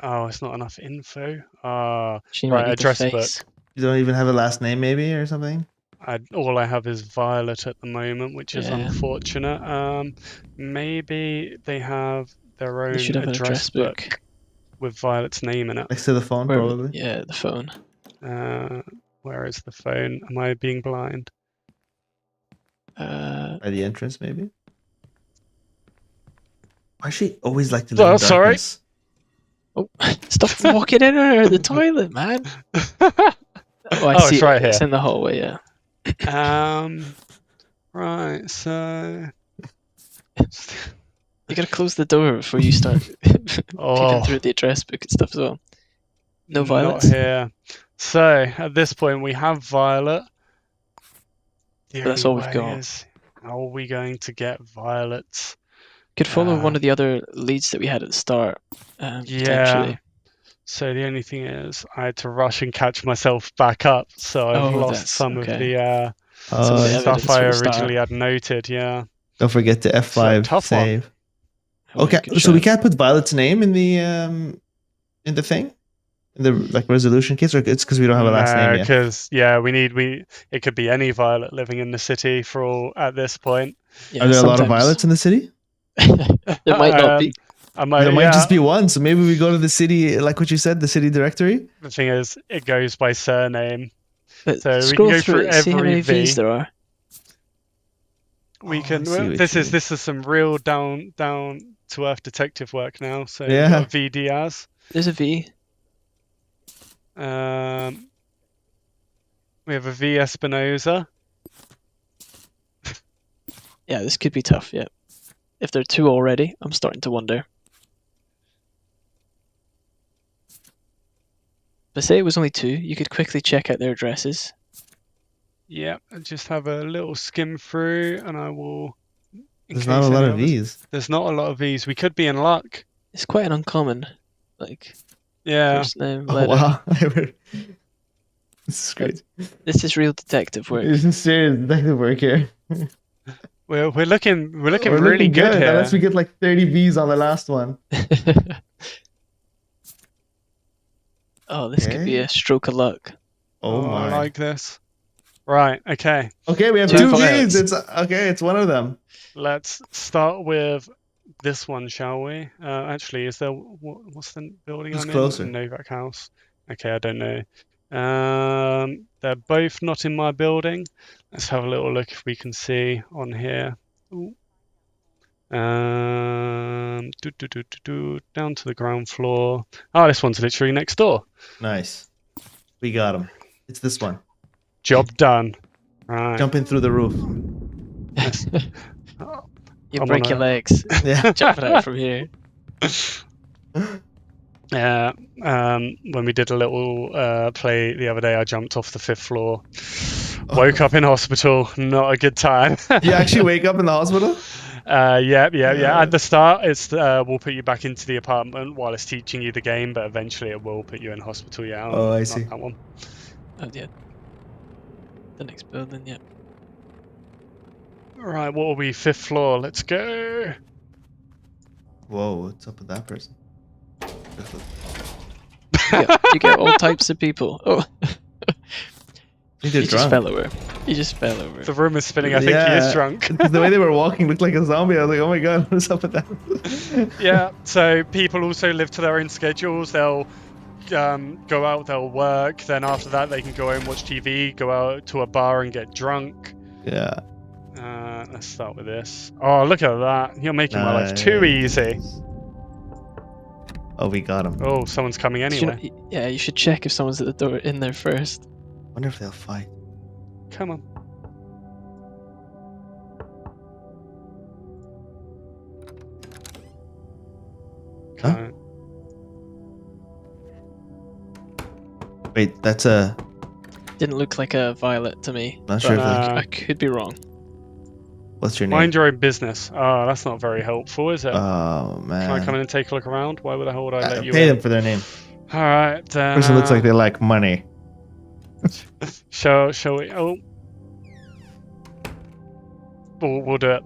S3: Oh, it's not enough info.
S2: She might
S3: Right,
S2: need the
S3: address
S2: face.
S3: book.
S1: You don't even have a last name, maybe, or something.
S3: All I have is Violet at the moment, which is
S2: Yeah.
S3: unfortunate. Maybe they have their own
S2: They should have an address book.
S3: with Violet's name in it.
S1: Next to the phone,
S2: Where-
S1: probably.
S2: Yeah, the phone.
S3: Where is the phone? Am I being blind?
S1: By the entrance, maybe. Why does she always like to live in
S3: Sorry.
S1: darkness?
S2: Oh, stop walking in or the toilet, man. Oh, I see
S3: it's right
S2: It's
S3: here.
S2: in the hallway, yeah.
S3: Right, so
S2: You gotta close the door before you start peeping
S3: Oh.
S2: through the address book and stuff as well. No
S3: not
S2: violence?
S3: here. So at this point we have Violet. The
S2: That's
S3: only
S2: all we've
S3: way
S2: got.
S3: is, how are we going to get Violet?
S2: Could follow one
S3: Uh,
S2: of the other leads that we had at the start. Potentially.
S3: So the only thing is, I had to rush and catch myself back up, so I've
S2: Oh,
S3: lost
S2: that's-
S3: some of
S2: okay.
S3: the
S2: Some of the
S1: Oh,
S3: stuff
S2: evidence
S3: I
S2: for the start.
S3: originally had noted. Yeah.
S1: don't forget to F5
S3: tough one.
S1: save.
S2: Oh,
S1: Okay,
S2: good
S1: so we
S2: shout.
S1: can't put Violet's name in the thing, in the like resolution case, or it's because we don't have a last name yet.
S3: Because it could be any Violet living in the city for all at this point.
S2: Yeah,
S1: Are there a lot of
S2: sometimes-
S1: Violets in the city?
S2: There might not be.
S3: I might,
S1: There might
S3: yeah.
S1: just be one. So maybe we go to the city, like what you said, the city directory.
S3: The thing is, it goes by surname.
S2: But
S3: So we can
S2: scroll
S3: go
S2: through
S3: through
S2: it, see how
S3: every
S2: many
S3: V.
S2: V's there are.
S3: We
S1: Oh,
S3: can.
S1: I see what
S3: This
S1: you
S3: is
S1: mean.
S3: some real down to earth detective work now. So we've
S1: Yeah.
S3: got V Diaz.
S2: There's a V.
S3: We have a V Espinoza.
S2: Yeah, this could be tough, yeah. If there are 2 already, I'm starting to wonder. But say it was only 2, you could quickly check out their addresses.
S3: Yeah, and just have a little skim through, and I will.
S1: There's not a lot of V's.
S3: There's not a lot of V's. We could be in luck.
S2: It's quite an uncommon, like,
S3: Yeah.
S2: first name,
S1: Oh,
S2: letter.
S1: wow. This is great.
S2: This is real detective work.
S1: This is serious detective work here.
S3: We're looking
S1: We're
S3: really
S1: looking
S3: good here.
S1: unless we get like 30 V's on the last one.
S2: Oh, this could be
S1: Okay.
S2: a stroke of luck.
S1: Oh my.
S3: I like this. Right. Okay.
S1: Okay, we have
S2: 2
S1: 2
S2: violets.
S1: V's. It's okay. It's one of them.
S3: Let's start with this one, shall we? Actually, is there what's the building
S1: Who's
S3: I'm
S1: closer?
S3: in? Novak House. Okay, I don't know. They're both not in my building. Let's have a little look if we can see on here. Ooh. Down to the ground floor. Oh, this one's literally next door.
S1: Nice. We got him. It's this one.
S3: Job done. Right.
S1: Jumping through the roof.
S2: You
S3: I
S2: break your
S3: wanna-
S2: legs.
S1: Yeah.
S2: Jumping out from here.
S3: Yeah. When we did a little play the other day, I jumped off the 5th floor. Woke up in hospital. Not a good time.
S1: You actually wake up in the hospital?
S3: Yeah. At the start, it's we'll put you back into the apartment while it's teaching you the game, but eventually it will put you in hospital. Yeah.
S1: Oh, I
S3: not
S1: see.
S3: That one.
S2: Oh, yeah. The next building, yeah.
S3: Right. What are we? 5th floor. Let's go.
S1: Whoa, what's up with that person?
S2: You get all types of people. Oh,
S1: I think they're
S2: you just
S1: drunk.
S2: fell over. You just fell over.
S3: The room is spinning. I think he
S1: Yeah.
S3: is drunk.
S1: The way they were walking looked like a zombie. I was like, oh my god, what's up with that?
S3: Yeah. So people also live to their own schedules. They'll go out, they'll work. Then after that, they can go home, watch TV, go out to a bar and get drunk.
S1: Yeah.
S3: Let's start with this. Oh, look at that! You're making my life too easy.
S1: Oh, we got him.
S3: Oh, someone's coming anyway.
S2: Yeah, you should check if someone's at the door in there first.
S1: Wonder if they'll fight.
S3: Come on.
S1: Huh?
S3: Okay.
S1: Wait, that's a.
S2: Didn't look like a violet to me.
S1: Not sure if
S3: Nah.
S1: that's.
S2: I could be wrong.
S1: What's your name?
S3: Mind your own business. Oh, that's not very helpful, is it?
S1: Oh man.
S3: Can I come in and take a look around? Why would the hell would I let you
S1: pay
S3: in?
S1: them for their name.
S3: All right, then.
S1: Person looks like they like money.
S3: Shall we? Oh, we'll do it.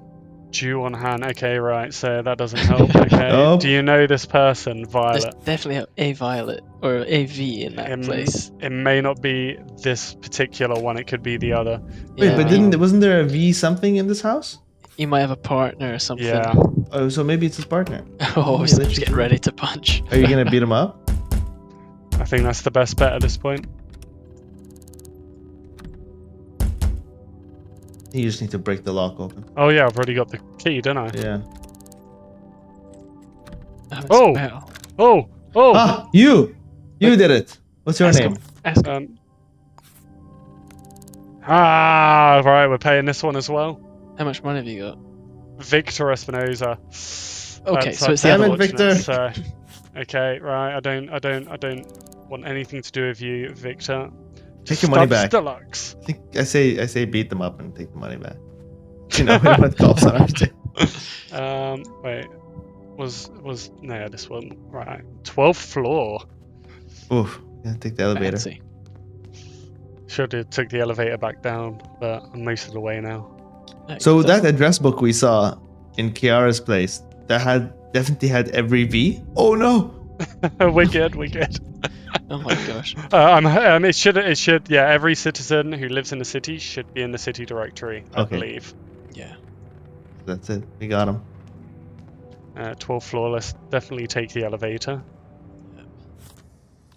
S3: Due on hand. Okay, right. So that doesn't help. Okay.
S1: Nope.
S3: Do you know this person,
S2: There's
S3: Violet?
S2: definitely a violet or a V in that place.
S3: It may not be this particular one. It could be the other.
S1: Wait,
S2: Yeah,
S1: but wasn't there a V something in this house?
S2: you might have a partner or something.
S3: Yeah.
S1: Oh, so maybe it's his partner.
S2: Oh,
S1: Yeah,
S2: Sam's
S1: that's
S2: getting ready to punch.
S1: Are you gonna beat him up?
S3: I think that's the best bet at this point.
S1: You just need to break the lock open.
S3: Oh yeah, I've already got the key, don't I?
S1: Yeah.
S3: Oh! Oh! Oh!
S1: Ah, you did it. What's your
S2: Ask
S1: name?
S2: him. Ask him.
S3: Right, we're paying this one as well.
S2: How much money have you got?
S3: Victor Espinoza.
S2: Okay,
S3: That's
S2: so it's the other one.
S1: Victor.
S3: unfortunate, So, okay, right. I don't want anything to do with you, Victor.
S1: Take your money
S3: Stubbs
S1: back.
S3: Deluxe.
S1: I think I say beat them up and take the money back. You know, we don't want cops on our shit.
S3: Wait. Was no, this one. Right. 12th floor.
S1: Oof. Yeah, take the elevator.
S2: Fancy.
S3: Should have took the elevator back down, but I'm most of the way now.
S1: So that address book we saw in Kiara's place, definitely had every V. Oh no!
S3: We're good.
S2: Oh my gosh.
S3: It should. Yeah, every citizen who lives in the city should be in the city directory, I
S1: Okay.
S3: believe.
S2: Yeah.
S1: That's it. We got him.
S3: 12th floor. Let's definitely take the elevator.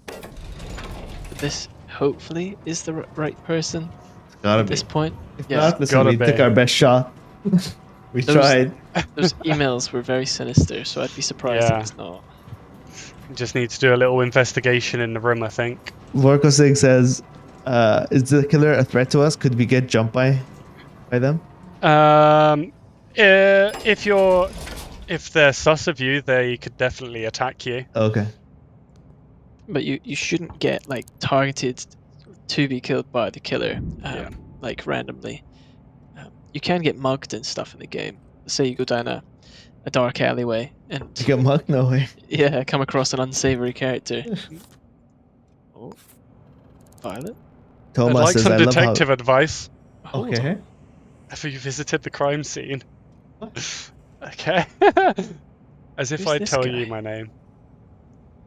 S2: But this. hopefully is the right person
S1: It's gotta
S2: at
S1: be.
S2: this point.
S1: If
S2: Yeah.
S1: not, listen,
S3: Gotta
S1: we took
S3: be.
S1: our best shot. We
S2: Those-
S1: tried.
S2: Those emails were very sinister, so I'd be surprised
S3: Yeah.
S2: if it's not.
S3: Just need to do a little investigation in the room, I think.
S1: Vorkosig says, "Is the killer a threat to us? Could we get jumped by them?"
S3: If they're sus of you, they could definitely attack you.
S1: Okay.
S2: But you shouldn't get like targeted to be killed by the killer,
S3: Yeah.
S2: like randomly. You can get mugged and stuff in the game. Say you go down a dark alleyway and
S1: You get mugged? No way.
S2: yeah, come across an unsavory character. Oh, Violet.
S1: Thomas
S3: I'd like
S1: says,
S3: some
S1: "I love how."
S3: detective advice.
S2: Hold
S1: Okay.
S2: on.
S3: Have you visited the crime scene? Okay. As if
S2: Who's
S3: I'd
S2: this
S3: tell
S2: guy?
S3: you my name.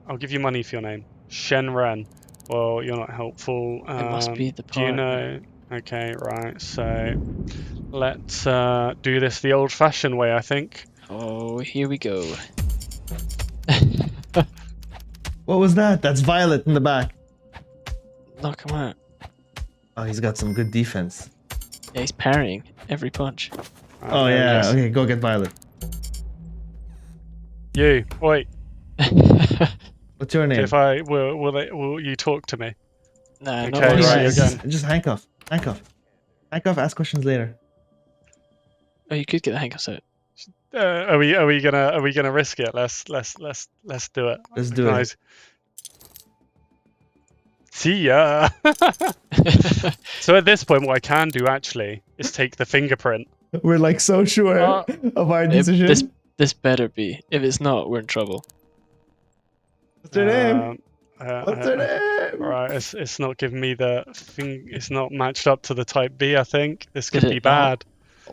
S3: I'll give you money for your name. Shenren. Well, you're not helpful.
S2: It must be the
S3: Do you know? Okay, right. So let's do this the old-fashioned way, I think.
S2: Oh, here we go.
S1: What was that? That's Violet in the back.
S2: Knock him out.
S1: Oh, he's got some good defense.
S2: Yeah, he's parrying every punch.
S1: Oh
S3: there he
S1: yeah.
S3: is.
S1: Okay, go get Violet.
S3: You. Wait.
S1: What's your name?
S3: If I will you talk to me?
S2: Nah, not
S3: Okay,
S2: really.
S3: right,
S1: just,
S3: again.
S1: just handcuff. Handcuff. Handcuff. Ask questions later.
S2: Oh, you could get the handcuffs out.
S3: Are we gonna risk it? Let's do it.
S1: Let's do it.
S3: Guys. See ya. So at this point, what I can do actually is take the fingerprint.
S1: We're like so sure of our decision.
S2: This better be. If it's not, we're in trouble.
S1: What's her name? What's her name?
S3: Right, it's not giving me the thing. It's not matched up to the type B. I think this could
S2: Did
S3: be
S2: it not?
S3: bad.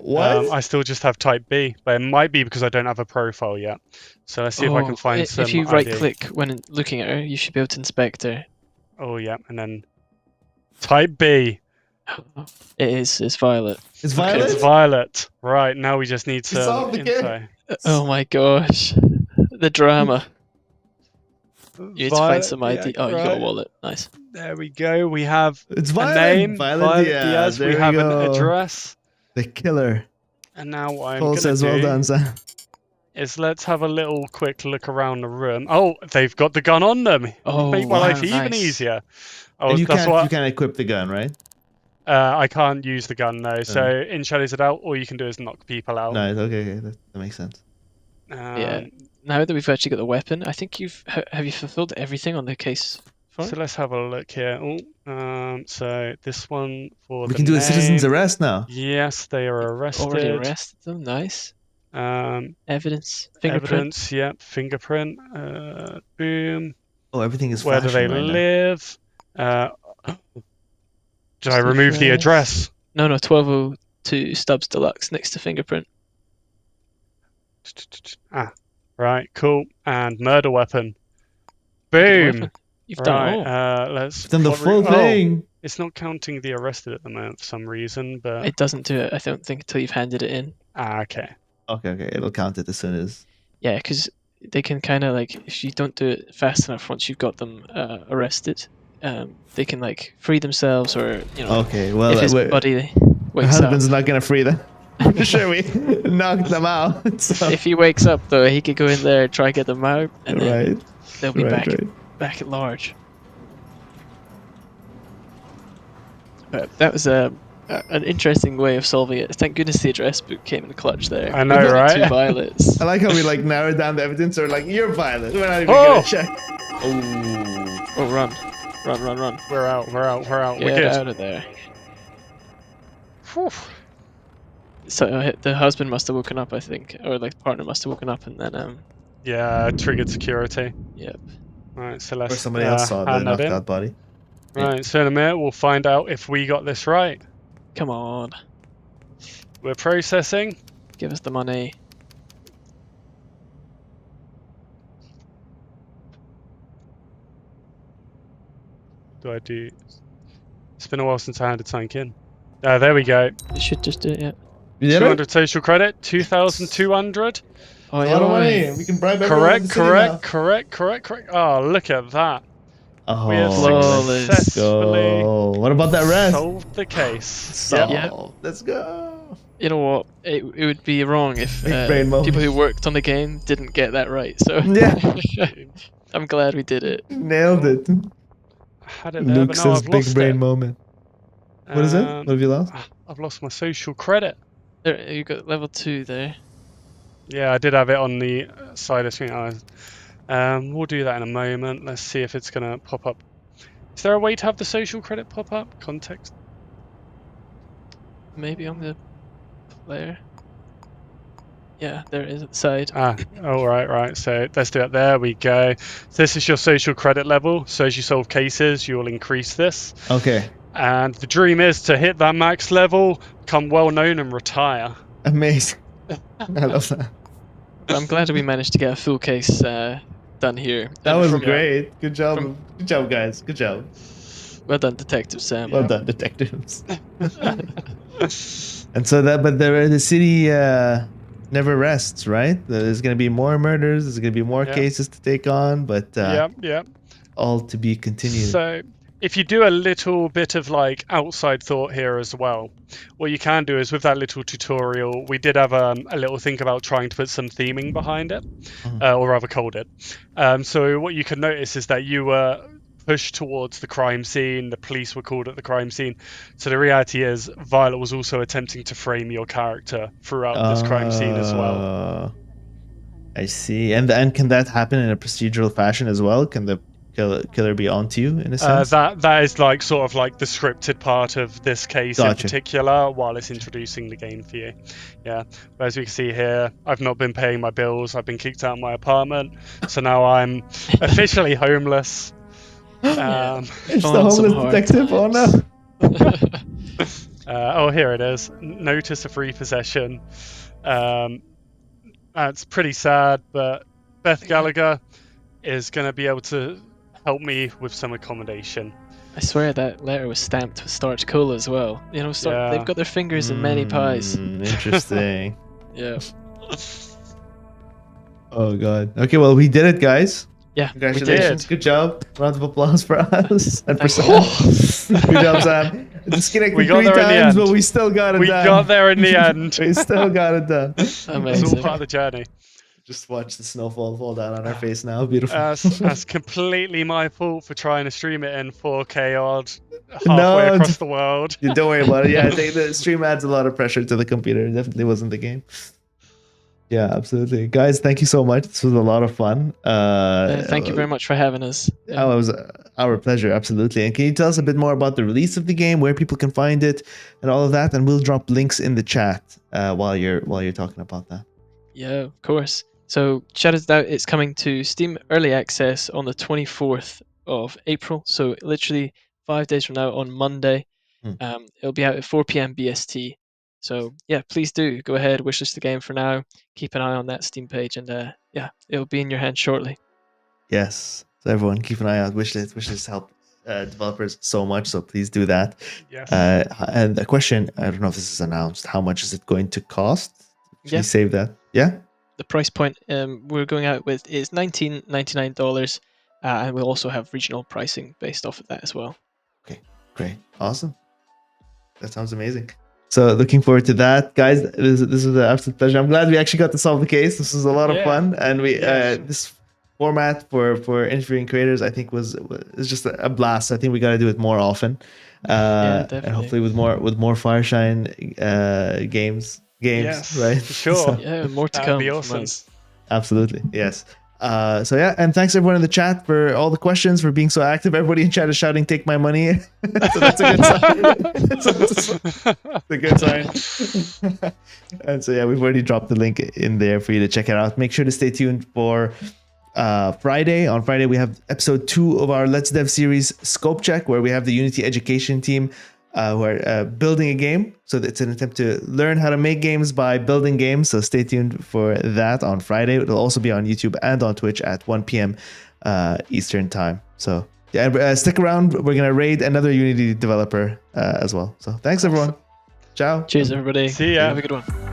S1: What?
S3: I still just have type B, but it might be because I don't have a profile yet. So let's see if I can find some.
S2: If you
S3: ID.
S2: right click when looking at her, you should be able to inspect her.
S3: Oh yeah, and then type B.
S2: It is. It's Violet.
S1: It's
S3: Okay,
S1: Violet?
S3: it's Violet. Right, now we just need some
S1: solved the game.
S3: info.
S2: Oh my gosh, the drama. You need to find some ID.
S3: yeah,
S2: Oh, you got a
S3: right.
S2: wallet. Nice.
S3: There we go. We have
S1: It's
S3: a
S1: Violet.
S3: name,
S1: Violet Diaz.
S3: We
S1: There
S3: have
S1: we
S3: an
S1: go.
S3: address,
S1: The killer.
S3: and now what I'm
S1: Cole
S3: gonna
S1: says,
S3: do
S1: "Well done, Sam."
S3: is let's have a little quick look around the room. Oh, they've got the gun on them.
S2: Oh,
S3: Make my
S2: wow,
S3: life even
S2: nice.
S3: easier. Oh,
S1: And you
S3: that's
S1: can't.
S3: what
S1: You can't equip the gun, right?
S3: I can't use the gun though. So in Shadows It Out, all you can do is knock people out.
S1: No. Okay. That makes sense.
S2: Yeah. Now that we've actually got the weapon, I think have you fulfilled everything on the case for
S3: So
S2: it?
S3: let's have a look here. Oh, so this one for
S1: We
S3: the
S1: can do a citizen's
S3: name.
S1: arrest now.
S3: Yes, they are arrested.
S2: Already arrested them. Nice. Evidence. Fingerprint.
S3: Evidence, yep. Fingerprint. Boom.
S1: Oh, everything is
S3: Where do they
S1: flashing right now.
S3: live? Did I
S2: Just
S3: remove the address?
S2: No, 1202 Stubbs Deluxe next to fingerprint.
S3: Ah, right, cool. And murder weapon.
S2: Good
S3: Boom.
S2: weapon. You've done
S3: Right,
S2: it all.
S3: let's.
S1: Done the
S3: what
S1: full
S3: oh,
S1: thing.
S3: it's not counting the arrested at the moment for some reason, but
S2: It doesn't do it, I don't think, until you've handed it in.
S3: okay.
S1: Okay. It'll count it as soon as.
S2: Yeah, because they can kind of like, if you don't do it fast enough once you've got them arrested, they can like free themselves or, you know,
S1: Okay. Well,
S2: if his
S1: my
S2: buddy wakes up.
S1: husband's not gonna free them. I'm sure we knocked them out. So.
S2: If he wakes up though, he could go in there, try get them out, and then
S1: Right.
S2: they'll be
S1: Right.
S2: back at large. But that was an interesting way of solving it. Thank goodness the address book came in clutch there.
S3: I know,
S2: With the
S3: right?
S2: Two violets.
S1: I like how we like narrowed down the evidence. Or like, you're violent. We're not even
S3: Oh!
S1: gonna check.
S2: Oh, run.
S3: We're out. We're
S2: Get
S3: good.
S2: out of there.
S3: Whew.
S2: So the husband must have woken up, I think, or like the partner must have woken up, and then
S3: Yeah, triggered security.
S2: yep.
S3: Right, so
S1: Or
S3: let's.
S1: somebody else saw the
S3: hand that
S1: knocked
S3: in.
S1: out body.
S3: Right, so in a minute we'll find out if we got this right.
S2: Come on,
S3: We're processing.
S2: give us the money.
S3: Do I do? It's been a while since I handed something in. There we go.
S2: You should just do it. Yeah.
S1: You did it?
S3: 200 social credit. 2,200.
S2: Oh
S1: A
S2: yeah.
S1: lot of money. We can bribe everyone in the city now.
S3: Correct. Oh, look at that. We have
S2: Flawless.
S3: successfully
S1: Go. What about that rest?
S3: solved the case.
S1: Solved.
S2: Yep.
S1: Let's go.
S2: You know what? It would be wrong if
S1: Big brain moment.
S2: people who worked on the game didn't get that right. So
S1: Yeah.
S2: I'm glad we did it.
S1: Nailed it.
S3: I had it there,
S1: Luke
S3: but now
S1: says
S3: I've
S1: big
S3: lost
S1: brain
S3: it.
S1: moment. What is it? What have you lost?
S3: I've lost my social credit.
S2: There, you got level 2 there.
S3: Yeah, I did have it on the side of screen. We'll do that in a moment. Let's see if it's going to pop up. Is there a way to have the social credit pop up? Context?
S2: Maybe on the player. Yeah, there it is at the side.
S3: Oh, right. So let's do it. There we go. So this is your social credit level. So as you solve cases, you'll increase this.
S1: Okay.
S3: And the dream is to hit that max level, become well known, and retire.
S1: Amazing. I love that.
S2: I'm glad we managed to get a full case done here.
S1: That
S2: And
S1: was
S2: from-
S1: great. Good job. Good job, guys. Good job.
S2: Well done, Detective Sam.
S1: Well done, detectives. And so but the city never rests, right? There's going to be more murders. There's going to be more cases to take on, but all to be continued.
S3: So if you do a little bit of like outside thought here as well, what you can do is with that little tutorial, we did have a little think about trying to put some theming behind it, or rather called it. So what you can notice is that you were pushed towards the crime scene, the police were called at the crime scene. So the reality is Violet was also attempting to frame your character throughout this crime scene as well.
S1: I see. And can that happen in a procedural fashion as well? Can the killer be onto you in a sense?
S3: That is like sort of like the scripted part of this case in particular, while it's introducing the game for you. Yeah, but as we can see here, I've not been paying my bills. I've been kicked out of my apartment, so now I'm officially homeless.
S1: It's the homeless detective. Oh no.
S3: Oh, here it is. Notice of repossession. That's pretty sad, but Beth Gallagher is going to be able to help me with some accommodation.
S2: I swear that letter was stamped with Starch Cola as well. You know, they've got their fingers in many pies.
S1: Interesting.
S2: Yeah.
S1: Oh god. Okay, well we did it, guys.
S2: Yeah,
S1: congratulations. Good job. Round of applause for us and for Sam. Good job, Sam. Disconnected 3 times, but we still got it done.
S3: We got there in the end.
S1: We still got it done.
S2: Amazing.
S3: It's all part of the journey.
S1: Just watch the snowfall fall down on our face now. Beautiful.
S3: That's completely my fault for trying to stream it in 4K odd halfway across the world.
S1: Don't worry about it. Yeah, the stream adds a lot of pressure to the computer. It definitely wasn't the game. Yeah, absolutely. Guys, thank you so much. This was a lot of fun.
S2: Thank you very much for having us. Yeah.
S1: Oh, it was our pleasure. Absolutely. And can you tell us a bit more about the release of the game, where people can find it and all of that? And we'll drop links in the chat while you're talking about that.
S2: Yeah, of course. So shout it out, it's coming to Steam Early Access on the 24th of April. So literally 5 days from now on Monday. It'll be out at 4 p.m. BST. So yeah, please do go ahead, wishlist the game for now. Keep an eye on that Steam page, and yeah, it'll be in your hands shortly.
S1: Yes. So everyone, keep an eye out. Wishlist help developers so much. So please do that.
S3: Yes.
S1: And a question, I don't know if this is announced. How much is it going to cost? Should we save that? Yeah.
S2: The price point we're going out with is $19.99, and we'll also have regional pricing based off of that as well.
S1: Okay, great, awesome. That sounds amazing. So looking forward to that, guys. This was an absolute pleasure. I'm glad we actually got to solve the case. This was a lot of fun, and we this format for interviewing creators, I think, was just a blast. I think we got to do it more often, and hopefully with more Fireshine games. Right?
S3: For sure.
S2: So, yeah, more to come.
S3: That'd be awesome.
S1: Absolutely, yes. So yeah, and thanks everyone in the chat for all the questions, for being so active. Everybody in chat is shouting, "Take my money!" So that's a good sign. That's a good sign. And so yeah, we've already dropped the link in there for you to check it out. Make sure to stay tuned for Friday. On Friday, we have episode 2 of our Let's Dev series, Scope Check, where we have the Unity education team who are building a game. So it's an attempt to learn how to make games by building games. So stay tuned for that on Friday. It'll also be on YouTube and on Twitch at 1 p.m. Eastern time. So yeah, stick around. We're going to raid another Unity developer as well. So thanks, everyone. Ciao.
S2: Cheers, everybody.
S3: See ya.
S2: Have a good one.